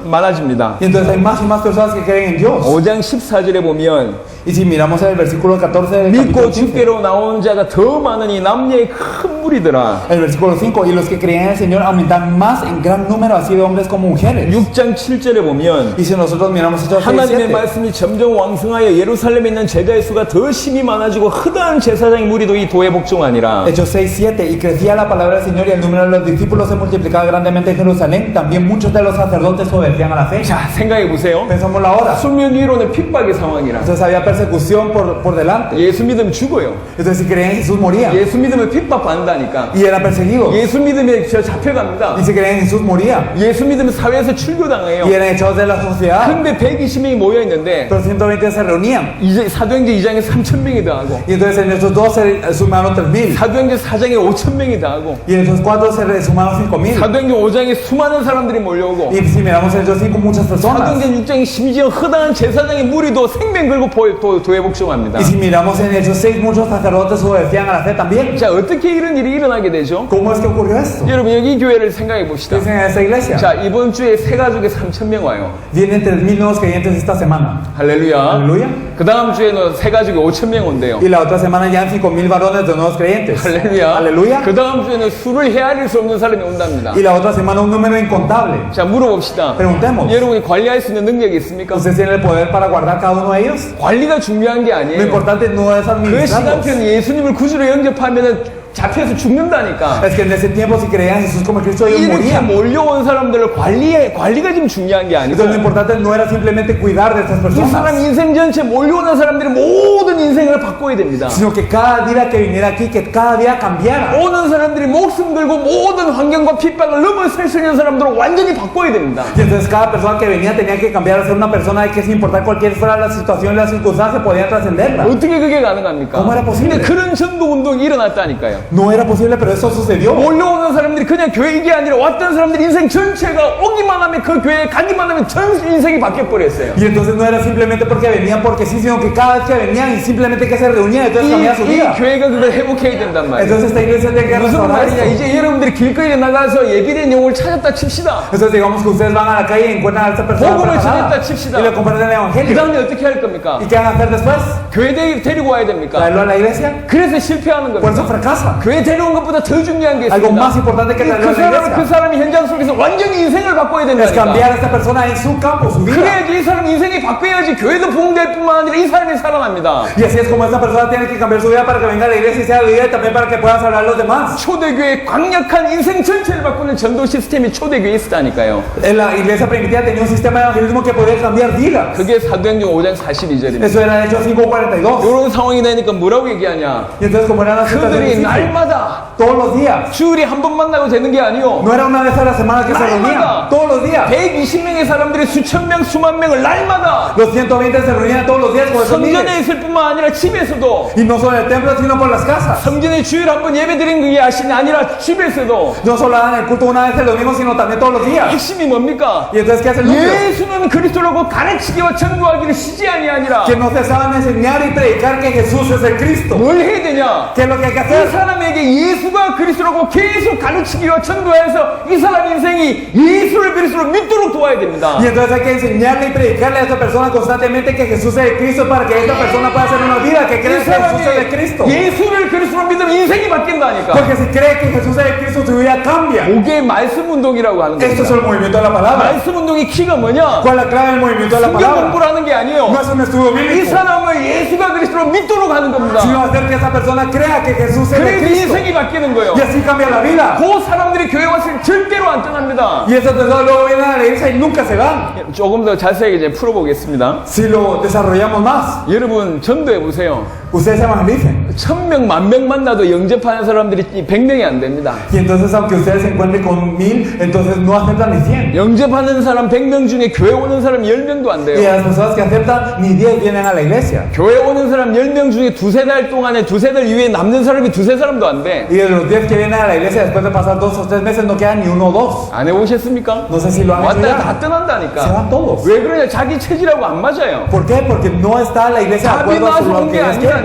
많아집니다. Y entonces hay más y más personas que creen en Dios. 5장 14절에 보면 Y si miramos el versículo 14 del 믿고 capítulo 15, 주께로 나온 자가 더 많으니 남녀의 큰 무리더라. el versículo 5, y los que creían en el Señor aumentan más en gran número, así de hombres como mujeres. 6장 7절에 보면 Y si nosotros miramos Hechos 6, 하나님의 7, 말씀이 점점 왕성하여 예루살렘에 있는 제자의 수가 더 심히 많아지고 허다한 제사장의 무리도 이 도에 복종하니라. Hechos 6, 7, y crecía la palabra del Señor y el número de los discípulos se multiplicaba grandemente en Jerusalén. También muchos de los sacerdotes obedecían a la fe. 자, 생각해 보세요. Pensámoslo ahora. 수면 위로는 핍박의 천박의 상황이라. Entonces había persecución por delante. 예수 믿으면 죽어요. Entonces si creían en Jesús morían. 예수 믿으면 핍박받는다니까. Y eran perseguidos. 예수 믿으면 잡혀갑니다. Y si creían en Jesús morían. 예수 믿으면 사회에서 출교당해요. Y eran echados de la sociedad. 근데 120명이 모여있는데 Pero 120 se reunían. 이제 사도행전 2장에 3,000명이 더하고 Y entonces en estos dos se sumaron 3,000. 사도행전 4장에 5,000명이 더하고 Y en estos cuatro se sumaron 5,000. 사도행전 5장에 수많은 사람들이 몰려오고 Y si miramos en estos 5, muchas personas. 사도행전 6장에 심지어 허다한 제사장의 무리도 생명 걸고 도회복종합니다. Y si miramos en Hechos 6, muchos sacerdotes obedecían a la fe también. 자, 어떻게 이런 일이 일어나게 되죠? ¿Cómo es que ocurrió esto? 여러분 여기 교회를 생각해 봅시다. Dicen en esta iglesia. 자, 이번 주에 세 가족에 3,000명 와요. Vienen 3,000 nuevos creyentes esta semana. 할렐루야. Aleluya. 그 다음 주에는 세 가족에 5,000명 온대요. Y la otra semana ya 5,000 varones de nuevos creyentes. 할렐루야. Aleluya. 그 다음 주에는 수를 헤아릴 수 없는 사람이 온답니다. Y la otra semana un número incontable. 자, 물어봅시다. Preguntemos. 여러분이 관리할 수 있는 능력이 있습니까? ¿Ustedes tienen el poder para guardar cada uno de ellos? 관리가 중요한 게 Lo 아니에요. importante no es 그 administrarlos. 시간표는 예수님을 구주로 영접하면 잡혀서 죽는다니까. Es que en ese tiempo si creían en Jesús como Cristo ellos 이렇게 morían. 몰려온 사람들을 관리가 좀 중요한 게 아니고 Entonces lo importante no era simplemente cuidar de estas 이 사람 personas, 인생 전체 몰려오는 사람들이 모든 인생을 바꿔야 됩니다. sino que cada día que viniera aquí, que cada día cambiara. 오는 사람들이 목숨 걸고 모든 환경과 핍박을 넘어설 수 있는 사람들을 완전히 바꿔야 됩니다. Y entonces cada persona que venía tenía que cambiar a ser una persona que sin importar cualquier fuera la situación y la circunstancia podían trascenderla. 어떻게 그게 가능합니까? ¿Cómo era posible? 근데 그런 전도 운동이 일어났다니까요. No era posible, pero eso sucedió. 몰려오는 사람들이 그냥 교회 이게 아니라 왔던 사람들 인생 전체가 오기만 하면 그 교회에 가기만 하면 전 인생이 바뀌어 버렸어요. Y entonces no era simplemente porque venían porque sí, sino que cada vez que venían y simplemente que se reunían, entonces cambiaba su 이 vida. 교회가 그걸 회복해야 된단 말이에요. Entonces esta iglesia tiene que 무슨 restaurar 말이냐? esto. 이제 여러분들이 길거리에 나가서 예비된 영혼을 찾았다 칩시다. Entonces digamos que ustedes van a la calle y encuentran a esta persona 복음을 preparada 전했다 칩시다. y le comparten el 그 evangelio. 다음에 어떻게 할 겁니까? ¿Y qué van a hacer después? 교회 데리고 와야 됩니까? ¿Traerlo a la iglesia? 그래서 실패하는 Por eso 겁니다. fracasa. 교회 데려온 것보다 더 중요한 게 Algo más 있습니다. importante que traerlo a la 그 iglesia 사람이 현장 속에서 완전히 인생을 바꿔야 es 된다니까. cambiar a esta persona en su campo, su vida. 그래야지 이 사람 인생이 바뀌어야지 교회도 부흥될 뿐만 아니라 이 사람이 살아납니다. Y así es como esta persona tiene que cambiar su vida para que venga a la iglesia y sea vida y también para que pueda salvar a los demás. 초대교회 강력한 인생 전체를 바꾸는 전도 시스템이 초대교회에 있었다니까요. En la iglesia primitiva tenía un sistema de evangelismo que podía cambiar vidas. 그게 사도행전 5장 42절입니다. Eso era Hechos 5:42. 이런 상황이 되니까 뭐라고 얘기하냐? Y entonces como eran las 그들이 situaciones 날마다 todos los días. 주일에 한 번 만나고 되는 게 아니요. No era una vez a la semana que se reunían, 날마다 todos los días. 120명의 사람들이 수천 명, 수만 명을 날마다 Los 120 se reunían todos los días con esos 성전에 miles. 있을 뿐만 아니라 집에서도 Y no solo en el templo, sino por las casas. 성전에 주일 한 번 예배 드린 그게 아니라 집에서도. No solo dan el culto una vez el domingo, sino también todos los días. 핵심이 뭡니까? Y entonces, ¿qué hace el núcleo? 예수는 그리스도라고 가르치기와 전도하기를 쉬지 아니하니라. Que no se saben enseñar y predicar que Jesús es el Cristo. 뭘 해야 되냐? ¿Qué es lo que hay que 이 hacer? 사람에게 예수가 그리스도라고 계속 가르치기와 전도해서 이 사람 인생이 예수를 그리스도로 믿도록 도와야 됩니다. Y entonces hay que enseñarle y predicarle a esta persona constantemente que Jesús es el Cristo para que esta persona pueda hacer una vida que cree 이 que Jesús es el 사람이 Cristo. 예수를 그리스도로 믿으면 인생이 바뀐다니까. Porque si cree que Jesús es el Cristo, su vida cambia. 그게 말씀 운동이라고 하는 Esto es 겁니다. el movimiento de la palabra. 말씀 운동의 키가 뭐냐? ¿Cuál es la clave del movimiento de la 성경 palabra? 공부를 하는 게 아니에요. No es un estudio 이 bíblico, 사람을 예수가 그리스도로 믿도록 하는 겁니다. sino hacer que esa persona crea que Jesús es el 그래서 Cristo. 인생이 바뀌는 거예요. Y así cambia la vida. 그 사람들이 교회 왔을 때 절대로 안 떠납니다. Y esas personas luego vienen a la iglesia y nunca se van. 조금 더 자세하게 이제 풀어보겠습니다. Si lo desarrollamos más, 여러분 전도해 보세요. ustedes evangelicen. 1000명, 10,000명 만나도 영접하는 사람들이 100명이 안 됩니다. Y entonces, aunque ustedes se encuentren con 1000, entonces no aceptan ni 100. 영접하는 사람 100명 중에 교회 오는 사람 10명도 안 Y 돼요. las personas que aceptan, ni 10 vienen a la iglesia. 교회 오는 사람 10명 중에 두세 달 동안에 두세 달 이후에 남는 사람이 두세 사람도 안 돼. Y de los 10 que vienen a la iglesia, después de pasar 2 o 3 meses, no quedan ni 1 o 2. 안 해보셨습니까? No sé si lo han hecho 왔다 다 ya. 떠난다니까. Se van todos. 왜 그러냐? 자기 체질하고 안 맞아요. ¿Por qué? Porque no está la iglesia de acuerdo a lo que ellos quieren.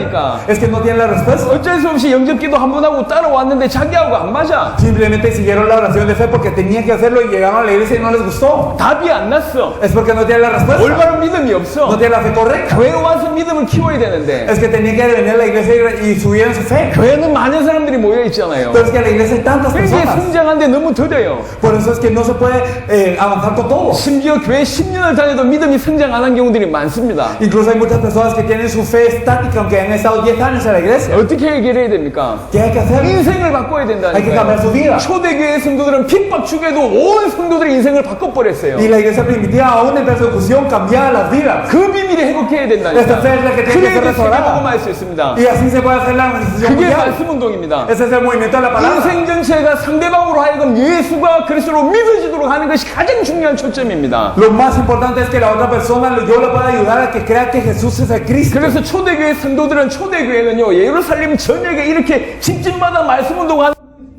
Es que no tienen la respuesta. 어쩔 수 없이 영접기도 한 번 하고 따라왔는데 자기하고 안 맞아. Simplemente siguieron la oración de fe porque tenían que hacerlo y llegaron a la iglesia y no les gustó. 답이 안 났어. Es porque no tienen la respuesta. 올바른 믿음이 No 없어. tienen la fe correcta. 교회 와서 믿음을 키워야 되는데 Es que tenían que venir a la iglesia y subir en su fe. 교회는 많은 사람들이 모여 있잖아요. Pero es que en la iglesia hay tantas 이게 personas. 성장하는데 너무 더뎌요. Por eso es que no se puede avanzar con todo. 심지어 교회 10년을 다녀도 믿음이 성장 안 한 경우들이 많습니다. Incluso hay muchas personas que tienen su fe estática aunque hayan estado 10 años en la iglesia. 어떻게 해결해야 됩니까? ¿Qué hay que hacer? 인생을 바꿔야 Hay que cambiar su vida. 된다니까요. 초대교회 성도들은 핍박 중에도 온 성도들의 인생을 바꿔버렸어요. Y la iglesia primitiva, aún en persecución, cambiaba las vidas. 그 비밀이 회복해야 Esta 된다니까. fe es la que tiene que ser 그래야 restaurada. 세계복음할 수 있습니다. Y así se puede hacer la organización 그게 mundial. 말씀운동입니다. Ese es el movimiento de la palabra. 인생 전체가 상대방으로 하여금 예수가 그리스도로 믿어지도록 하는 것이 가장 중요한 초점입니다. Lo más importante es que la otra persona, yo le pueda ayudar a que crea que Jesús es el Cristo. 그래서 초대교회 성도들은 초대교회는요 예루살렘 전역에 이렇게 집집마다 말씀운동하는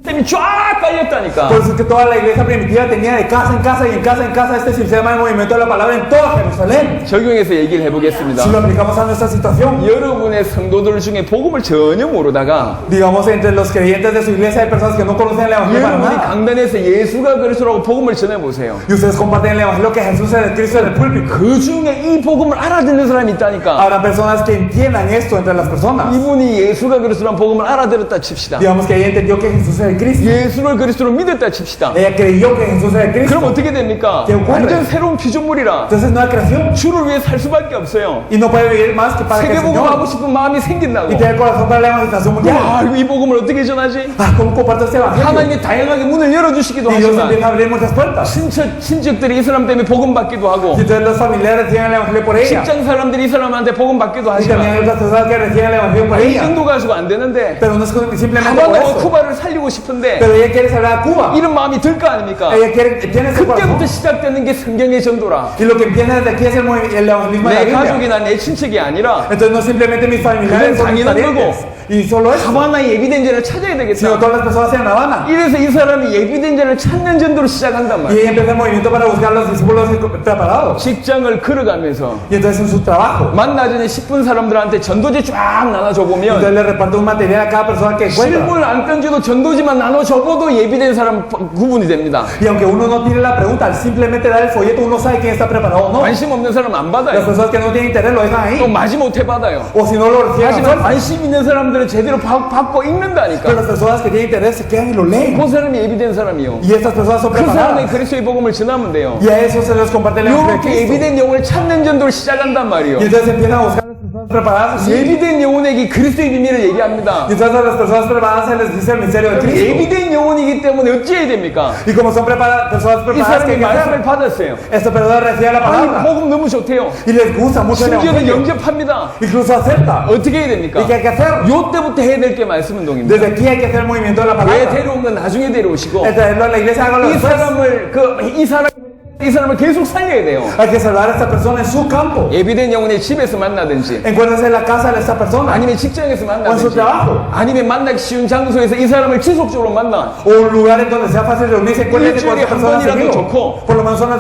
시스템이 쫙 깔렸다니까. Por eso es que toda la iglesia primitiva tenía de casa en casa y en casa en casa este sistema de movimiento de la palabra en toda Jerusalén. 적용해서 얘기를 해보겠습니다. Si lo aplicamos a nuestra situación, 여러분의 성도들 중에 복음을 전혀 모르다가 digamos entre los creyentes de su iglesia hay personas que no conocen el evangelio para 여러분이 nada. 강단에서 예수가 그리스도라고 복음을 전해보세요. Y ustedes comparten el evangelio que Jesús es el Cristo en el púlpito. 그 중에 이 복음을 알아듣는 사람이 있다니까. Habrá personas que entiendan esto entre las personas. 이분이 예수가 그리스도라는 복음을 알아들었다 칩시다. Digamos que ella entendió que Jesús es el Cristo. 예수를 그리스도로 믿었다 칩시다. Ella creyó que Jesús es el 그럼 Cristo. 어떻게 됩니까? ¿Qué ocurre? 완전 새로운 피조물이라 Entonces nueva creación. 주를 위해 살 수밖에 없어요. Y no puede vivir más que para que el 세계복음 하고 Señor. 싶은 마음이 생긴다고. Y tener corazón para la evangelización mundial. 아, 이 복음을 어떻게 전하지? Ah, ¿cómo comparto este evangelio? 하나님이 다양하게 문을 열어주시기도 Y Dios 하지만 empieza a abrir muchas puertas. 친척들이 이 사람 때문에 복음 받기도 하고 Y entonces los familiares reciben el evangelio por ella. 직장 사람들이 이 사람한테 복음 받기도 Y también hay 하지만 otras personas que reciben el evangelio por 이 ella. 정도 가지고 안 되는데 Pero no es simplemente por 하바나와 eso. 쿠바를 살리고 싶은데 Pero ella quiere salvar a Cuba. 이런 마음이 들 거 아닙니까? Ella tiene ese 그때부터 corazón. 시작되는 게 성경의 전도라. Y lo que empieza desde aquí es el evangelismo de la 내 Biblia. 가족이나 내 친척이 아니라 Entonces no simplemente mis familiares 그건 son mis 당연한 parientes. Y solo eso. 하바나의 예비된자를 찾아야 Sino 되겠다. todas las personas en La Habana. 이래서 이 사람이 예비된자를 찾는 전도로 시작한단 Y 말이야. ella empieza el movimiento para buscar a los discípulos preparados. 직장을 걸어가면서 Y entonces en su trabajo. 만나 전에 10분 사람들한테 전도지 쫙 나눠줘 Entonces 보면 le reparte un material a cada persona que encuentra. 질문을 안 던져도 전도지만 나눠줘도 예비된 사람 구분이 됩니다. Y aunque uno no tiene la pregunta, al simplemente dar el folleto, uno sabe quién está preparado o no. 관심 없는 사람 안 Las 받아요. personas que no tienen interés lo dejan 또 ahí. 마지못해 받아요. O si no lo reciben a 하지만 fuerza. 관심 있는 사람들은 제대로 받고 Pero 읽는다니까. las personas que tienen interés se quedan y lo leen. 그 사람이 예비된 사람이요. Y estas personas son 그 사람이 preparadas. 그리스도의 복음을 전하면 돼요. Y a eso se les comparte el evangelio de 이렇게 Cristo. 예비된 영을 찾는 전도를 시작한단 말이요. Y entonces empiezan a buscar a las personas preparadas. así. 예비된 영혼에게 그리스도의 비밀을 얘기합니다. Y entonces a las personas preparadas se les dice el misterio de Cristo. 예비된 영혼이기 때문에 어찌해야 됩니까? Y como son personas 이 preparadas, 사람이 ¿qué hay que 말씀을 hacer? 받았어요. Esta persona recibe la 아니 palabra. 복음 너무 좋대요. Y les gusta mucho el 심지어는 evangelio. 영접합니다. Incluso acepta. 어떻게 해야 됩니까? ¿Y qué hay que hacer? 요 때부터 해야 될 게 말씀 운동입니다. Desde aquí hay que hacer el movimiento de la 왜 palabra. 데려온 건 나중에 데려오시고 El traerlo a la iglesia, hágalo 이 después. 이 사람을 계속 살려야 돼요. Hay que salvar a esta persona en su campo. 예비된 영혼의 집에서 만나든지 Encuéntrese en la casa de esta persona. 아니면 직장에서 O en su 만나든지 trabajo. 아니면 만나기 쉬운 장소에서 이 사람을 지속적으로 만나. O un lugar en donde sea fácil reunirse. Encuéntrese con 일주일에 esta 한 persona 번이라도 seguido. 좋고. Por lo menos una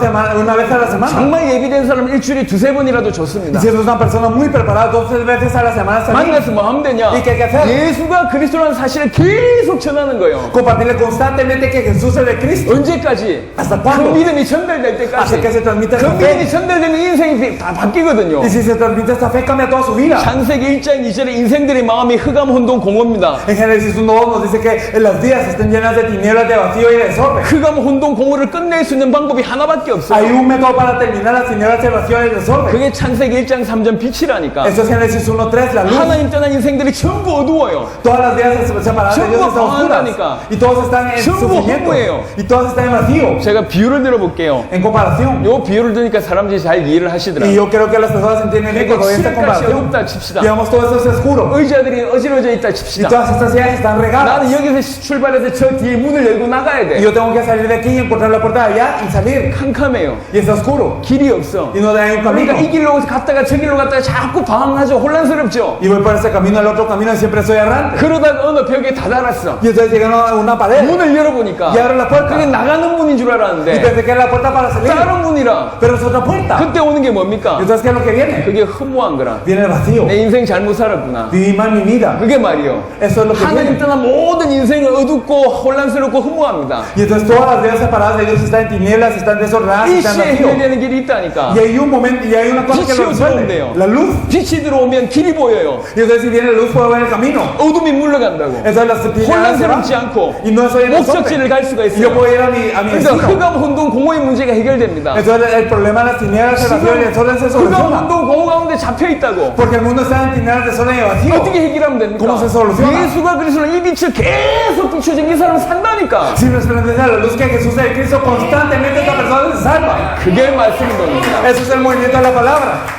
vez a la semana. 정말 예비된 사람 일주일에 두세 번이라도 좋습니다. Y si es una persona muy preparada, 2 veces a la semana salir. 만나서 뭐 하면 되냐? ¿Y qué hay que hacer? 예수가 그리스도라는 사실을 계속 전하는 거예요. Compartirle constantemente que Jesús es el Cristo. 언제까지? ¿Hasta 그 cuándo? 믿음이 전달될 Hasta 때까지. que se transmita 그 esta fe. 믿음이 전달되면 인생이 다 바뀌거든요. Y si se transmite esta fe, cambia toda su vida. 창세기 1장 2절에 인생들의 마음이 흑암 혼돈 공허입니다. En Génesis 1:2 nos dice que las vidas están llenas de tinieblas, de vacío y de desorden. 흑암 혼돈 공허를 끝낼 수 있는 방법이 하나밖에 Hay 없어요. un método para terminar las tinieblas, el vacío y el desorden. 그게 창세기 1장 3절 빛이라니까. Eso es Génesis 1:3, la luz. 하나님 떠난 인생들이 전부 어두워요. Todas las vidas separadas de Dios están oscuras. Y todos están en 전부 sufrimiento. 허무해요. Y todos están en vacío. 제가 비유를 들어볼게요. En comparación. 요 비유를 들으니까 사람들이 잘 이해를 Y 하시더라고요. yo creo que las personas entienden bien cuando ven esta 칠흑같이 comparación. 어둡다 칩시다. Digamos, todo esto es oscuro. 의자들이 어지러져 있다 Y 칩시다. todas estas sillas están regadas. 나는 여기서 출발해서 저 뒤에 문을 열고 나가야 Y 돼. yo tengo que salir de aquí y encontrar la puerta de allá y salir. 캄캄해요. Y está oscuro. 길이 없어. Y no hay un camino. 그러니까 이 길로 갔다가 저 길로 갔다가 자꾸 방황하죠. 혼란스럽죠. Y voy por este camino, al otro camino y siempre soy errante. 그러다가 어느 벽에 다다랐어. Y entonces llegan a una pared. 문을 열어보니까 Y abro la puerta. 그게 나가는 문인 줄 Y 알았는데 pensé que era la puerta para salir. 다른 문이라. Pero es otra puerta. 그때 오는 게 Y 뭡니까? entonces, ¿qué es lo que viene? 그게 허무한 거라. Viene el vacío. 내 인생 잘못 살았구나. Viví mal mi vida. 그게 말이요. Eso es lo que 하나님 viene. 떠난 모든 인생은 어둡고 혼란스럽고 허무합니다. Y entonces todas las vidas separadas de Dios están en tinieblas, están desordenadas, 이 están 시에 vacío. 해결되는 길이 있다니까. Y hay un momento, y hay una cosa que lo resuelve. La luz. 빛이 들어오면 길이 보여요. Y entonces si viene la luz puedo ver el camino. 어둠이 물러간다고. Entonces las tinieblas se van. 혼란스럽지 않고 Y no soy en 목적지를 갈 수가 Y yo 있어요. puedo ir a mi 그러니까 destino. 흑암 혼돈 공허의 문제가 해결됩니다. Entonces el problema de las tinieblas, el vacío y el desorden se 그가 soluciona. 운동 공허 가운데 잡혀 있다고. Porque el mundo está en tinieblas, desorden y vacío. 어떻게 해결하면 됩니까? ¿Cómo se soluciona? 예수가 그리스도는 이 빛을 계속 비춰진 이 사람은 산다니까. Si resplandece la luz que Jesús es Cristo, constantemente esta persona se salva. 그게 말씀입니다. Eso es el movimiento de la palabra.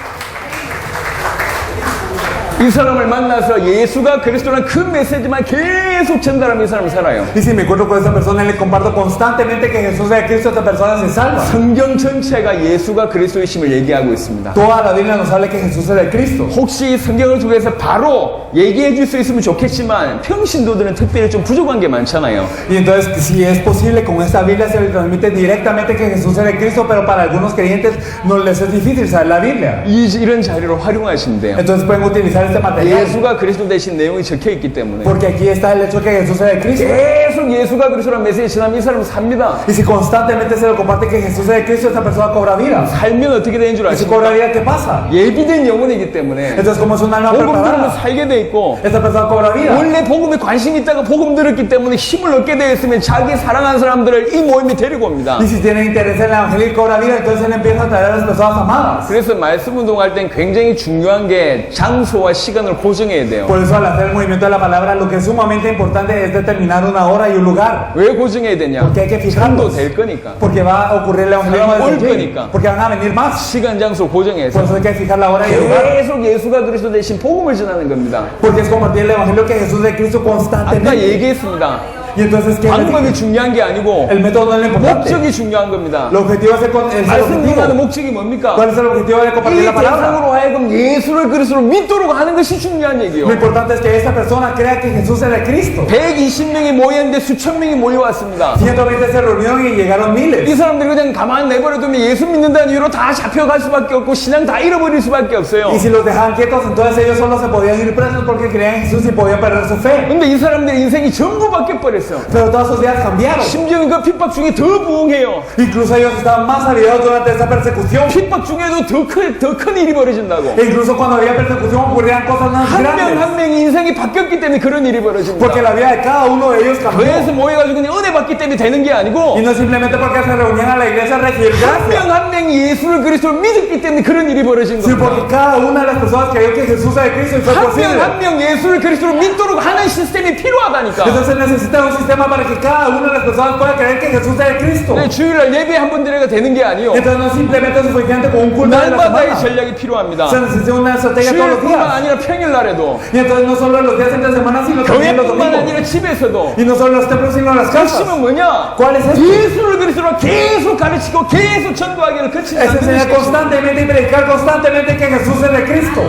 이 사람을 만나서 예수가 그리스도라는 그 메시지만 계속 전달하면 이 사람은 살아요. Y si me encuentro con esa persona y le comparto constantemente que Jesús es Cristo, esta persona se salva. 성경 전체가 예수가 그리스도이심을 얘기하고 있습니다. Toda la Biblia nos habla que Jesús es el Cristo. 혹시 성경을 통해서 바로 얘기해 줄 수 있으면 좋겠지만 평신도들은 특별히 좀 부족한 게 많잖아요. Y entonces, si es posible, con esta Biblia se le transmite directamente que Jesús es el Cristo, pero para algunos creyentes no les es difícil saber la Biblia. 이런 자리로 활용하신대요. Entonces pueden utilizar este material. 예수가 그리스도 되신 내용이 적혀 있기 때문에 Porque aquí está el hecho que Jesús es el Cristo. 계속 예수가 그리스도라는 메시지 전하면 이 사람은 삽니다. Y si constantemente se lo comparte que Jesús es el Cristo, esta persona cobra vida. 살면 어떻게 되는 줄 Y si cobra 아십니까? vida, ¿qué pasa? 예비된 영혼이기 때문에 Entonces, como es un alma 복음 들으면 preparada, 살게 돼 있고 esta persona cobra vida. 원래 복음에 관심이 있다가 복음 들었기 때문에 힘을 얻게 되어 있으면 자기 사랑하는 사람들을 이 모임에 데리고 옵니다. Y si tiene interés en el evangelio y cobra vida, entonces él empieza a traer a las personas amadas. 그래서 말씀 운동할 땐 굉장히 중요한 게 장소와 시간을 고정해야 돼요. Por eso al hacer el movimiento de la palabra, lo que es sumamente importante es determinar una hora y un lugar. 왜 고정해야 되냐? Porque hay que 전도 fijarlos. 될 거니까. Porque va a ocurrir el evangelio 사람이 올 desde aquí. 거니까. Porque van a venir más. 시간 장소 고정해서 Por eso hay que fijar la hora y el lugar. 계속 예수가 그리스도 대신 복음을 전하는 겁니다. Porque es compartir el evangelio que Jesús es Cristo 아까 constantemente. 얘기했습니다. Y entonces, ¿qué es 방법이 중요한 게 아니고 el método no es lo importante. 목적이 중요한 겁니다. El objetivo es el 말씀 objetivo. 전하는 목적이 뭡니까? ¿Cuál es el objetivo de compartir 이 la palabra? 대상으로 하여금 예수를 그리스도로 믿도록 하는 것이 중요한 얘기요. Lo importante es que esta persona crea que Jesús es el Cristo. 120명이 모였는데 수천 명이 모여왔습니다. 120 se reunieron y llegaron 이 miles. 사람들이 그냥 가만히 내버려두면 예수 믿는다는 이유로 다 잡혀갈 수밖에 없고 신앙 다 잃어버릴 수밖에 없어요. Y si los dejaban quietos, entonces ellos solo se podían ir presos porque creían en Jesús y podían perder su fe. 근데 이 사람들의 인생이 전부 바뀌어버렸어. Pero todas sus vidas cambiaron. 심지어 그 핍박 중에 더 부흥해요. Incluso ellos estaban más avivados durante esta persecución. 핍박 중에도 더 큰 일이 벌어진다고. E incluso cuando había persecución ocurrían cosas más 한 명 grandes. 한 명이 인생이 바뀌었기 때문에 그런 일이 벌어집니다. Porque la vida de cada uno de ellos cambió. 교회에서 모여가지고 그냥 은혜 받기 때문에 되는 게 아니고 Y no simplemente porque se reunían a la iglesia a recibir 한 gracia. 명 한 명이 예수를 그리스도를 믿었기 때문에 그런 일이 벌어진 Sí, porque 겁니다. cada una de las personas creyó que Jesús es Cristo y fue 한 명 posible. 한 명 예수를 그리스도로 믿도록 하는 시스템이 필요하다니까. Entonces necesita un sistema para que cada una de las personas pueda creer que Jesús es Cristo. 네, 주일날 예배 한 번 드려가 되는 게 아니요. Entonces no simplemente es suficiente con un culto de la 날마다의 semana. 전략이 필요합니다. Se necesita una estrategia todos los 주일뿐만 días. 아니라 평일날에도 Y entonces no solo en los días entre semana, sino también los 교회뿐만 domingos. 아니라 집에서도 Y no solo en los templos, sino en las casas. 핵심은 뭐냐? ¿Cuál es esto? 예수를 그리스도로 계속 가르치고 계속 전도하기를 Es 거치는 enseñar constantemente y predicar constantemente que Jesús es el Cristo.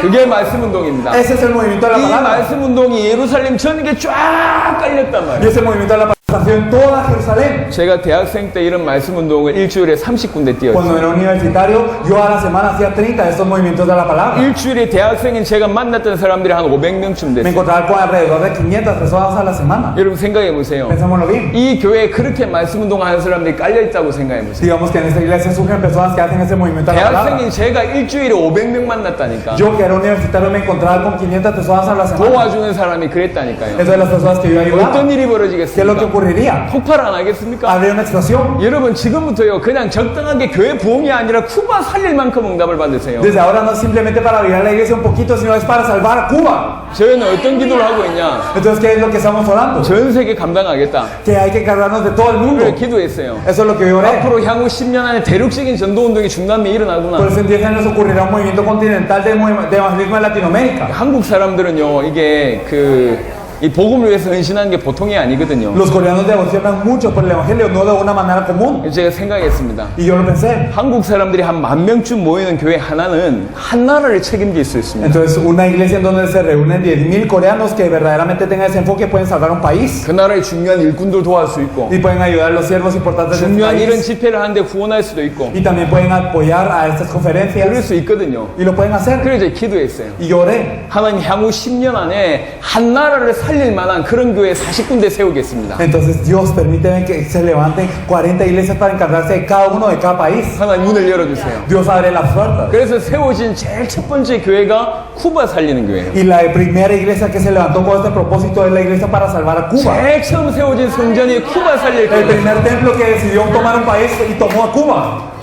그게 말씀 운동입니다. Ese es el movimiento de la 이 palabra. 말씀 운동이 예루살렘 전역에 쫙 깔렸단 Y 말이에요. ese movimiento de la pastor en toda Jerusalén. 제가 대학생 때 이런 말씀 운동을 일주일에 30군데 뛰었어요. Cuando era universitario, yo a la semana hacía 30 de estos movimientos de la palabra. 일주일에 대학생인 제가 만났던 사람들이 한 500명쯤 Me 됐어요. encontraba con alrededor de 500 personas a la semana. 여러분 생각해 보세요. Pensémoslo bien. 이 교회에 그렇게 말씀 운동하는 사람들이 깔려 있다고 생각해 보세요. Digamos que en esta iglesia surgen personas que hacen ese movimiento de la palabra. 대학생인 제가 일주일에 500명 만났다니까. Yo que era universitario me encontraba con 500 personas a la semana. 도와주는 사람이 그랬다니까요. Entonces las personas que yo ayudaba, 어떤 일이 ¿qué es lo que 벌어지겠습니까? ocurriría? 폭발 안 하겠습니까? Habría una explosión. 여러분 지금부터요 그냥 적당하게 교회 부흥이 아니라 쿠바 살릴 만큼 응답을 받으세요. Desde ahora no es simplemente para avivar la iglesia un poquito, sino es para salvar a Cuba. 저희는 어떤 기도를 하고 있냐? Entonces, ¿qué es lo que estamos orando? 전 세계 감당하겠다. Que hay que cargarnos de todo el mundo. 그래 기도했어요. Eso es lo que yo oré. 앞으로 향후 10년 안에 대륙적인 전도 운동이 중남미에 일어나구나. Por eso en 10 años ocurrirá un movimiento continental de evangelismo en Latinoamérica. 한국 사람들은요 이게 이 복음을 위해서 헌신하는 게 보통이 아니거든요. Los coreanos devocionan mucho por el evangelio, no de una manera común. 제가 생각했습니다. Y yo lo pensé. 한국 사람들이 한 10,000명쯤 모이는 교회 하나는 한 나라를 책임질 수 있습니다. Entonces, una iglesia en donde se reúnen 10,000 coreanos que verdaderamente tengan ese enfoque pueden salvar un país. 그 나라의 중요한 일꾼들 도와줄 수 있고 Y pueden ayudar a los siervos importantes de este 중요한 이런 país. 집회를 하는데 후원할 수도 있고 Y también pueden apoyar a estas 그럴 conferencias. 수 있거든요. Y lo pueden hacer. 그래서 기도했어요. Y yo oré. 하나님 향후 10년 안에 한 나라를 살릴 만한 그런 교회 40군데 세우겠습니다. Entonces Dios permite que se levanten 40 iglesias para encargarse de cada uno de cada país. 하나님 문을 열어주세요. Dios abre las puertas. 그래서 세워진 제일 첫 번째 교회가 쿠바 살리는 교회예요. Y la primera iglesia que se levantó con este propósito es la iglesia para salvar a Cuba. 제일 처음 세워진 성전이 쿠바 살릴 El 교회. primer templo que decidió tomar un país y tomó a Cuba.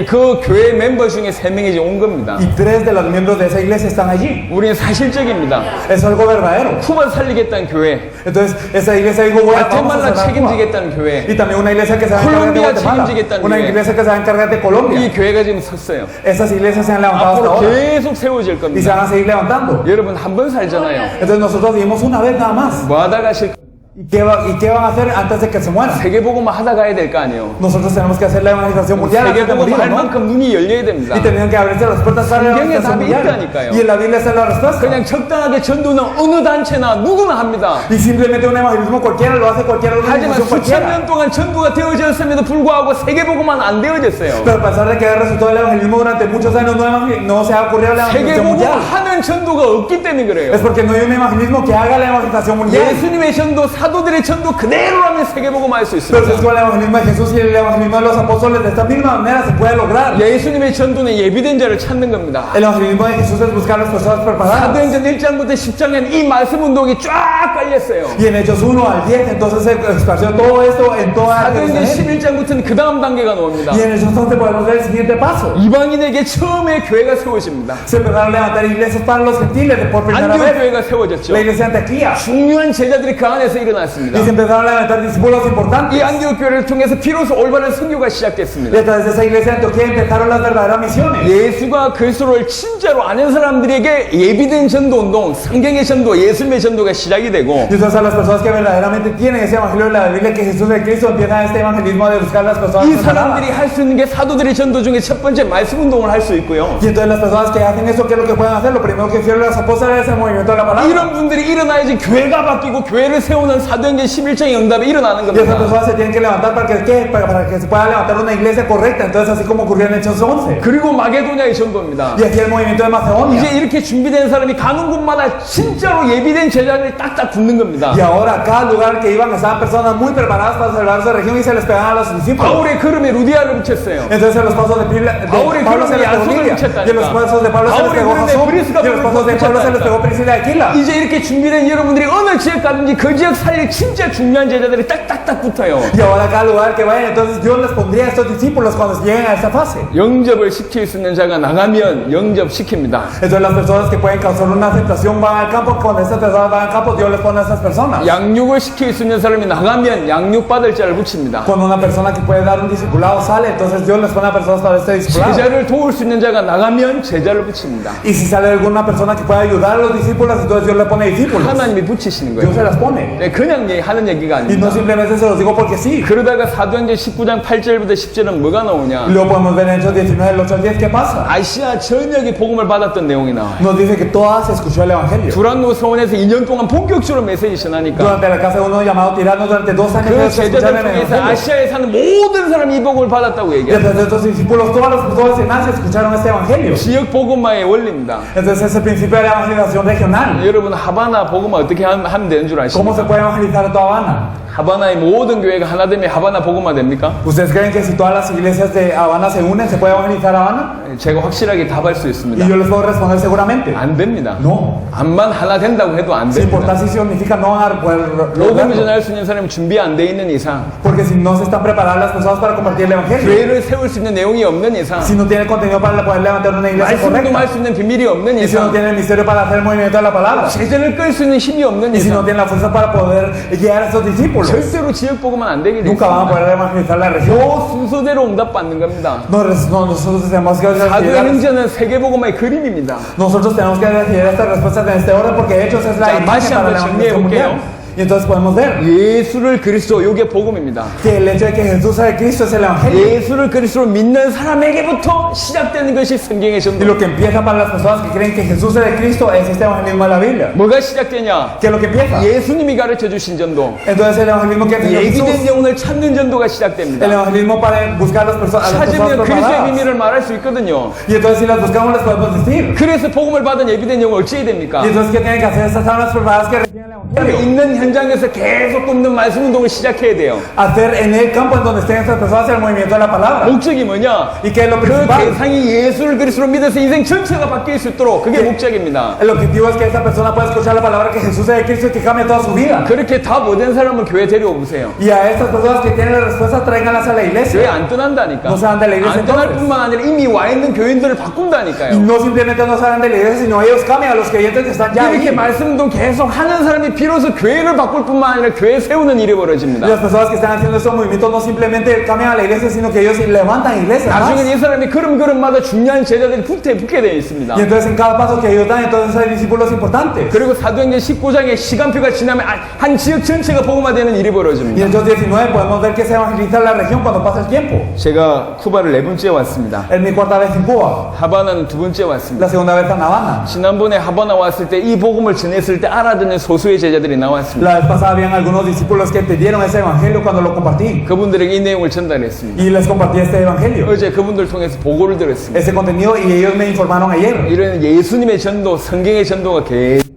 그 교회 멤버 중에 3명이 이제 온 겁니다. Y 3 de los miembros de esa iglesia están allí. 우리는 사실적입니다. Es algo verdadero. 쿠바 살리겠다는 교회, Entonces, esa iglesia dijo, bueno, vamos a 과테말라 salvar Cuba. 책임지겠다는 교회, Y también una iglesia que se va a encargar de Colombia Guatemala. 책임지겠다는 Una 교회. iglesia que se va a encargar de Colombia. 이 교회가 지금 섰어요. Esas iglesias se han levantado hasta 앞으로 ahora. 계속 세워질 Y se 겁니다. van a seguir levantando. 여러분 한 번 살잖아요. Entonces nosotros vivimos una vez nada más. 뭐 하다 가실 ¿Y qué van a hacer antes de que se mueran? 세계복음만 하다 가야 될 거 아니에요. Nosotros tenemos que hacer la evangelización mundial antes de morir, 세계복음 할 ¿no? 만큼 눈이 열려야 됩니다. Y tenían que abrirse las puertas para la 성경에 evangelización 답이 mundial. 있다니까요. Y en la Biblia está la respuesta. 그냥 적당하게 전도는 어느 단체나 누구나 합니다. Y simplemente un evangelismo cualquiera lo hace cualquier 하지만 organización 수천 cualquiera. 년 동안 전도가 되어졌음에도 불구하고 세계복음만 안 되어졌어요. Pero a pesar de que ha resultado el evangelismo durante muchos años, no se ha ocurrido la evangelización 세계복음 mundial. 하는 전도가 없기 때문에 그래요. Es porque no hay un evangelismo que haga la evangelización mundial. 예수님의 전도, 사도들의 전도 그대로라면 세계복음 할 수 Pero si es 있습니다. con el evangelismo de Jesús y el evangelismo de los apóstoles, de esta misma manera se puede lograr. 예수님의 전도는 예비된 자를 찾는 겁니다. El evangelismo de Jesús es buscar a las personas preparadas. 사도행전 1장부터 10장에는 이 말씀 운동이 쫙 깔렸어요. Y en Hechos 1 al 10, entonces se esparció todo esto en toda 사도행전 Jerusalén. 11장부터는 그 다음 단계가 나옵니다. Y en Hechos 11 podemos ver el siguiente paso. 이방인에게 처음에 교회가 세워집니다. Se empezaron a levantar iglesias para los gentiles por primera 안디옥 vez. 교회가 세워졌죠. La iglesia de Antioquía. 중요한 제자들이 그 안에서 일어났습니다. Y se empezaron a levantar discípulos 이 importantes. 안디옥 교회를 통해서 비로소 올바른 선교가 Y 시작됐습니다. a través de esa iglesia de Antioquía empezaron las verdaderas misiones. 예수가 그리스도를 진짜로 아는 사람들에게 예비된 전도 운동, 성경의 전도, 예수님의 전도가 시작이 되고 Y entonces a las personas que verdaderamente tienen ese evangelio de la Biblia que Jesús es Cristo empiezan este evangelismo de buscar a las personas 이 preparadas. 사람들이 할 수 있는 게 사도들의 전도 중에 첫 번째 말씀 운동을 할 수 있고요. Y entonces las personas que hacen eso, ¿qué es lo que pueden hacer? Lo primero que hicieron los apóstoles es el movimiento de la palabra. 이런 분들이 일어나야지 교회가 바뀌고 교회를 세우는 사도행전 11장의 응답이 일어나는 Y esas 겁니다. personas se tienen que levantar para que, ¿qué? Para que se pueda levantar una iglesia correcta. Entonces así como ocurrió en Hechos 11. 그리고 마게도냐의 전도입니다. Y aquí el movimiento de Macedonia. 이제 이렇게 준비된 사람이 가는 곳마다 진짜로 예비된 제자를 딱딱 붙는 겁니다. Y ahora a cada lugar que iban estaban personas muy preparadas para salvar su región y se les pegaban a los discípulos. 바울의 걸음에 루디아를 붙였어요. Entonces en los pasos de 바울의 Pablo se 걸음에 les pegó 야손을 Lidia. 붙였다니까. Y en los pasos de Pablo se les 바울의 pegó 걸음에 Jasón. 브리스가 Y en los pasos de Pablo se les pegó 붙였다니까. Priscila y Aquila. 이제 이렇게 준비된 여러분들이 어느 지역 가든지 그 지역 살릴 진짜 중요한 제자들이 딱딱딱 붙어요. Y ahora a cada lugar que vayan, entonces Dios les pondría a estos discípulos cuando lleguen a esta fase. 영접을 시킬 수 있는 자가 나가면 영접시킵니다. Entonces las personas que pueden causar una aceptación van al campo, cuando estas personas van al campo, Dios les pone a estas personas. 양육을 시킬 수 있는 사람이 나가면 양육받을 자를 붙입니다. Cuando una persona que puede dar un discipulado sale, entonces Dios les pone a personas para este discipulado. 제자를 도울 수 있는 자가 나가면 제자를 붙입니다. Y si sale alguna persona que pueda ayudar a los discípulos, entonces Dios le pone discípulos. 하나님이 붙이시는 Dios se 거예요. las pone. 네, 그냥 하는 얘기가 Y no 아닙니다. simplemente se los digo porque sí. 그러다가 사도행전 19장 8절부터 10절은 뭐가 나오냐? Y luego podemos ver en Hechos 19, del 8 al 10, ¿qué pasa? 아시아 전역이 복음을 받았던 내용이 나와요. Nos dice que todas se escuchó el evangelio. 두란노 서원에서 2년 동안 본격적으로 메시지 전하니까 Durante la casa de uno llamado Tirano, durante 2 años 그 se escucharon 제자들 el 중에서 evangelio. 아시아에 사는 모든 사람이 이 복음을 받았다고 Y 얘기해요. entonces estos discípulos, todas las personas en Asia escucharon este evangelio. 지역 복음화의 원리입니다. Entonces es el principio de la evangelización regional. 여러분 하바나 복음화 어떻게 하면 되는 줄 ¿Cómo se 아십니까? puede evangelizar a toda Habana? 하바나의 모든 교회가 하나 되면 하바나 복음화 됩니까? ¿Ustedes creen que si todas las iglesias de Habana se unen, se puede evangelizar a Habana? 제가 확실하게 답할 수 Y 있습니다. yo les puedo responder seguramente. 안 됩니다. No. 암만 하나 된다고 해도 안 Si importar 됩니다. si significa no van a poder 복음을 lograrlo. 전할 수 있는 사람이 준비 안 돼 있는 이상, Porque si no se están preparadas las personas para compartir el evangelio, 교회를 세울 수 있는 내용이 없는 이상, si no tienen contenido para poder levantar una iglesia 말씀도 할 correcta, 수 있는 비밀이 없는 y si no 이상, tienen el misterio para hacer el movimiento de la palabra, 제자를 끌 수 있는 힘이 없는 y si no 이상, tienen la fuerza para poder guiar a estos discípulos, 절대로 지역 복음은 안 되게 돼 nunca van a 있습니다. poder evangelizar la región. 그 순서대로 응답받는 겁니다. Nosotros tenemos que recibir, 사도행전은 세계복음의 그림입니다. nosotros tenemos que recibir estas respuestas en este orden porque Hechos es la 자, imagen 다시 para 한번 la 정리해 evangelización 볼게요. mundial. Y entonces podemos ver 예수를 그리스도, 이게 복음입니다. que el hecho de que Jesús sea el Cristo es el Evangelio. 예수를 그리스도로 믿는 사람에게부터 시작되는 것이 성경의 Y 전도. lo que empieza para las personas que creen que Jesús es el Cristo es este evangelismo de la Biblia. 뭐가 시작되냐? ¿Qué es lo que empieza? 예수님이 가르쳐 주신 전도. Entonces el evangelismo que enseñó 예비된 Jesús, 영혼을 찾는 전도가 el 시작됩니다. evangelismo para buscar a las personas 찾으면 그리스도의 preparadas. 비밀을 말할 수 있거든요. Y entonces si las buscamos les podemos decir. 그래서 복음을 받은 예비된 영혼 어찌 해야 됩니까? Y entonces ¿qué tienen que hacer estas almas preparadas que reciben el evangelio? 있는 현장에서 계속 굽는 말씀 운동을 시작해야 돼요. Hacer en el campo en donde estén estas personas el movimiento de la palabra. 목적이 뭐냐? ¿Y qué es lo 그 principal? 대상이 예수를 그리스도로 믿어서 인생 전체가 바뀔 수 있도록 그게 목적입니다. El objetivo es que esta persona pueda escuchar la palabra que Jesús es el Cristo y que cambie toda su vida. 그렇게 다 못된 사람을 교회 데려오 보세요. Y a estas personas que tienen la respuesta, tráiganlas a la 교회 iglesia. 안 떠난다니까. No se van de la iglesia 안 떠날 entonces. 뿐만 아니라 이미 와 있는 교인들을 Y 바꾼다니까요. no simplemente no salen de la iglesia, sino ellos cambian a los creyentes que están ya 이렇게 ahí. 말씀 운동 계속 하는 사람이 비로소 교회를 바꿀 뿐만 아니라 교회 세우는 일이 Y 벌어집니다. las personas que están haciendo estos movimientos no simplemente cambian a la iglesia, sino que ellos levantan iglesias más. 나중에 이 사람이 걸음걸음마다 중요한 제자들이 붙게 되어 있습니다. Y entonces en cada paso que ellos dan, entonces hay discípulos importantes. 그리고 사도행전 19장에 시간표가 지나면 한 지역 전체가 복음화되는 일이 Y 벌어집니다. en Hechos 19 podemos ver que se evangeliza la región cuando pasa el tiempo. 제가 쿠바를 4번째 왔습니다. Es mi cuarta vez en Cuba, 하바나는 2번째 왔습니다. la segunda vez en Habana. 지난번에 하바나 왔을 때 이 복음을 전했을 때 알아듣는 소수의 제자들이 나왔습니다. La vez pasada habían algunos discípulos que entendieron ese evangelio cuando lo compartí. 그분들에게 이 내용을 전달했습니다. Y les compartí este evangelio, 어제 그분들 통해서 보고를 들었습니다. ese contenido, y ellos me informaron ayer. 이런 예수님의 전도, 성경의 전도가 계속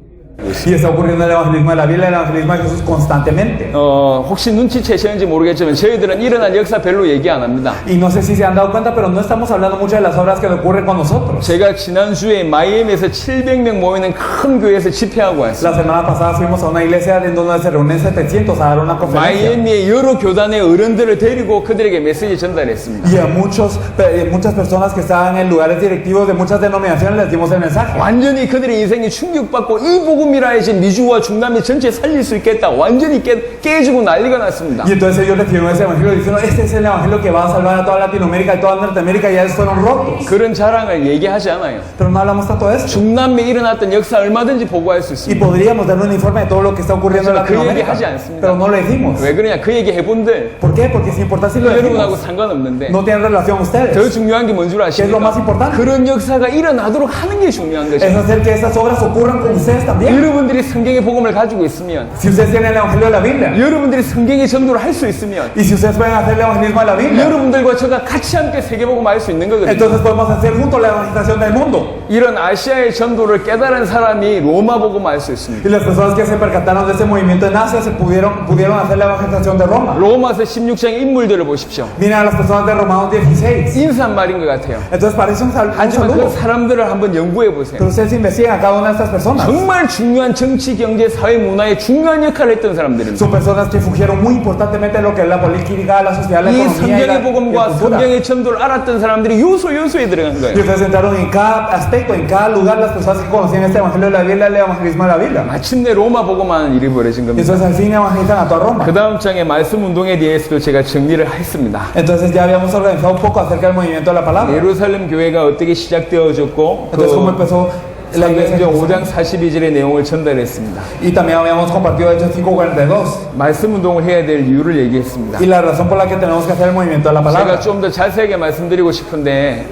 Y está ocurriendo el evangelismo de la Biblia, el evangelismo de Jesús constantemente. 혹시 눈치채셨는지 모르겠지만 저희들은 일어난 역사 별로 얘기 안 합니다. Y no sé si se han dado cuenta, pero no estamos hablando mucho de las obras que ocurren con nosotros. 제가 지난주에 마이애미에서 700명 모이는 큰 교회에서 집회하고 왔습니다. La semana pasada fuimos a una iglesia en donde se reúnen 700 a dar una conferencia. 마이애미의 여러 교단의 어른들을 데리고 그들에게 메시지 전달했습니다. Y a muchas personas que estaban en lugares directivos de muchas denominaciones les dimos el mensaje. 완전히 그들의 인생이 충격받고 이 복음이라 해야지 미주와 중남미 전체 살릴 수 있겠다. 완전히 깨지고 난리가 났습니다. Y entonces ellos recibieron ese evangelio diciendo, este es el evangelio que va a salvar a toda Latinoamérica y toda Norteamérica, y ya ellos fueron rotos. 그런 자랑을 얘기하지 않아요. Pero no hablamos tanto de eso. 중남미에 일어났던 역사 얼마든지 보고할 수 Y 있습니다. podríamos dar un informe de todo lo que está ocurriendo en 그 얘기 Latinoamérica, 하지 않습니다. pero no lo decimos. 왜 그러냐? 그 얘기 해본들 ¿Por qué? Porque si importa si lo 여러분하고 decimos, 상관없는데 no tienen relación 더 ustedes. 중요한 게 뭔 줄 ¿Qué es lo más 아십니까? importante? 그런 역사가 일어나도록 하는 게 중요한 Es 것입니다. hacer que estas obras ocurran con ustedes también. 여러분들이 성경의 복음을 가지고 있으면, Si ustedes tienen el evangelio de la Biblia, 여러분들이 성경의 전도를 할 수 있으면, y si ustedes pueden hacer el evangelismo de la Biblia, 여러분들과 저가 같이 함께 세계복음 알 수 있는 거거든요. entonces podemos hacer juntos la evangelización del mundo. 이런 아시아의 전도를 깨달은 사람이 로마 복음 알 수 있습니다. Y las personas que se percataron de ese movimiento en Asia pudieron hacer la evangelización de Roma. 로마서 16장의 인물들을 보십시오. Miren a las personas de Romanos 16. 인사말인 것 같아요. Entonces parece un 하지만 그 saludo. 사람들을 한번 연구해 보세요. Pero ustedes investigan a cada una de estas personas. 정말 중요한 정치, 경제, 사회, 문화에 중요한 역할을 했던 사람들입니다. Son personas que fungieron muy importantemente en lo que es la política, la sociedad, la 이 economía y 성경의 la 복음과 cultura. 성경의 전도를 알았던 사람들이 요소에 들어간 Y 거예요. ustedes entraron en cada aspecto, en cada lugar, las personas que conocían este evangelio de la Biblia, el evangelismo de la Biblia. 마침내 로마 복음하는 일이 벌어진 Y 겁니다. entonces al fin evangelizan a toda Roma. 그 다음 장의 말씀 운동에 대해서도 제가 정리를 했습니다. Entonces ya habíamos organizado un poco acerca del movimiento de la palabra. 예루살렘 교회가 어떻게 시작되어졌고 Entonces cómo empezó la iglesia. 사도행전 5장 42절의 내용을 전달했습니다. Y también habíamos compartido Hechos 5:42. 말씀 운동을 해야 될 이유를 얘기했습니다. Y la razón por la que tenemos que hacer el movimiento de la 제가 palabra. 좀 더 자세하게 말씀드리고 싶은데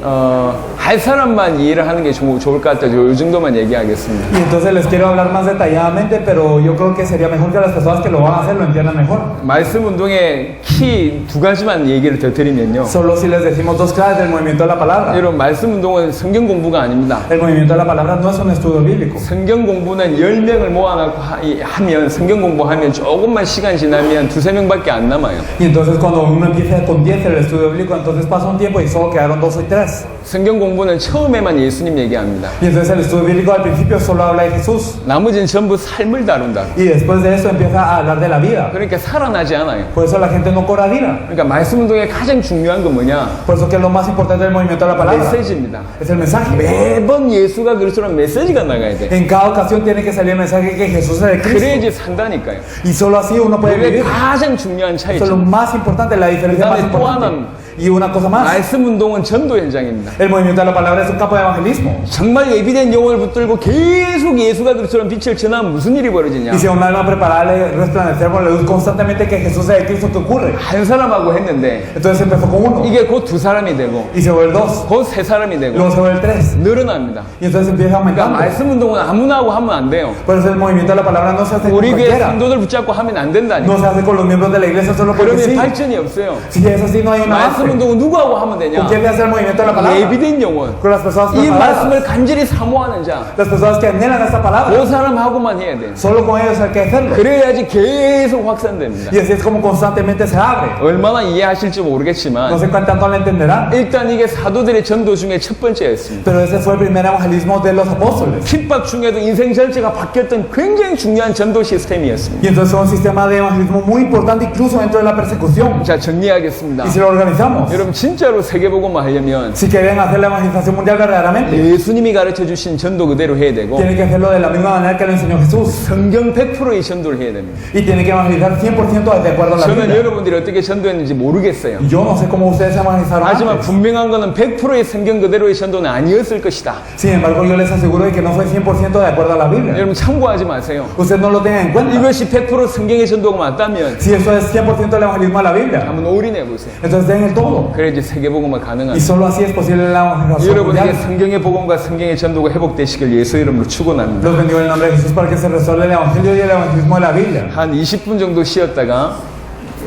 할 사람만 이해를 하는 게 좋을 것 같아요. 이 정도만 얘기하겠습니다. Y entonces les quiero hablar más detalladamente, pero yo creo que sería mejor que las personas que lo van a hacer lo entiendan mejor. 말씀 운동의 키 2가지만 얘기를 더 드리면요. Solo si les decimos dos claves del movimiento de la palabra. 여러분 말씀 운동은 성경 공부가 아닙니다. El movimiento de la palabra no es un estudio bíblico. 성경 공부는 10명을 모아놓고 하면 성경 공부하면 조금만 시간 지나면 2-3명밖에 안 남아요. Y entonces cuando uno empieza con 10 el estudio bíblico, entonces pasa un tiempo y solo quedaron 2 o 3. 성경 공부는 처음에만 예수님 얘기합니다. Y entonces el estudio bíblico al principio solo habla de Jesús. 나머지는 전부 삶을 다룬다. Y después de eso empieza a hablar de la vida. 그러니까 살아나지 않아요. Por eso la gente no cobra vida. 그러니까 말씀 운동의 가장 중요한 건 뭐냐? Por eso que es lo más importante del movimiento de la palabra. 메시지입니다. Es el mensaje. 매번 예수가 그리스도라는 메시지가 나가야 돼. En cada ocasión tiene que salir el mensaje que Jesús es el Cristo. 그래야지 산다니까요. Y solo así uno puede 그게 vivir. 가장 중요한 Eso es 차이죠. lo más importante, la diferencia más 그다음에 또 importante. 하나는 Y una cosa más, 말씀 운동은 전도 현장입니다. el movimiento de la palabra es un campo de evangelismo. 정말 예비된 영혼을 붙들고 계속 예수가 그리스도라는 빛을 전하면 무슨 일이 벌어지냐? Y si un alma preparada le resplandecer por la luz constantemente que Jesús es el Cristo, ¿qué ocurre? 한 사람하고 했는데 Entonces empezó con uno, 이게 곧 두 사람이 되고 y se vuelve dos, 곧 세 사람이 되고 luego se vuelve tres, 늘어납니다. y entonces empieza 그러니까 aumentando. 말씀 운동은 아무나 하고 하면 안 돼요. Por eso el movimiento de la palabra no se hace con 우리 교회 cualquiera, 성도들 붙잡고 하면 안 된다니까. no se hace con los miembros de la iglesia solo porque 그러면 sí. 발전이 없어요. Si es así, no hay una 말씀 base. 운동은 누구하고 하면 ¿Con 되냐? quién se hace el movimiento de la palabra? 예비된 영혼. Con las personas 이 preparadas, 말씀을 간절히 사모하는 자. las personas que anhelan esta 그 palabra. 사람하고만 해야 돼. Solo con ellos hay que hacerlo. 그래야지 계속 확산됩니다. Y así es como constantemente se abre. 얼마나 이해하실지 No 모르겠지만 sé cuán tanto lo entenderán, 일단 이게 사도들의 전도 중에 첫 번째였습니다. pero ese fue el primer evangelismo de los apóstoles. 핍박 중에도 인생 전체가 바뀌었던 굉장히 중요한 전도 시스템이었습니다. Y entonces fue un sistema de evangelismo muy importante incluso dentro de la persecución. 자, 정리하겠습니다. Y si lo organizamos, 여러분 진짜로 세계복음화 하려면 si quieren hacer la evangelización mundial verdaderamente, 예수님이 가르쳐 주신 전도 그대로 해야 되고 tienen que hacerlo de la misma manera que lo enseñó Jesús. 성경 100%의 전도를 해야 됩니다. Y tienen que evangelizar 100% de acuerdo a la 저는 Biblia. 여러분들이 어떻게 전도했는지 모르겠어요. Y yo no sé cómo ustedes evangelizaron 하지만 antes. 분명한 거는 100%의 성경 그대로의 전도는 아니었을 것이다. Sin embargo, yo les aseguro de que no fue 100% de acuerdo a la Biblia. 여러분 참고하지 마세요. Ustedes no lo tengan en cuenta. 이것이 100% 성경의 전도가 맞다면 Si eso es 100% el evangelismo de la Biblia, 한번 올인해 보세요. entonces den el todo. 그래야지 세계복음화 Y 가능합니다. solo así es posible la evangelización 여러분에게 mundial. 성경의 복음과 성경의 전도가 회복되시길 예수 이름으로 축원합니다. Los bendigo en el nombre de Jesús para que se resuelva el evangelio y el evangelismo de la Biblia. 한 20분 정도 쉬었다가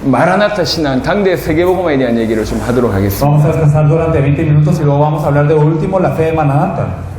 마라나타 신앙 당대 세계복음화에 대한 얘기를 좀 하도록 하겠습니다. Vamos a descansar durante 20 minutos y luego vamos a hablar de último la fe de Maranatha.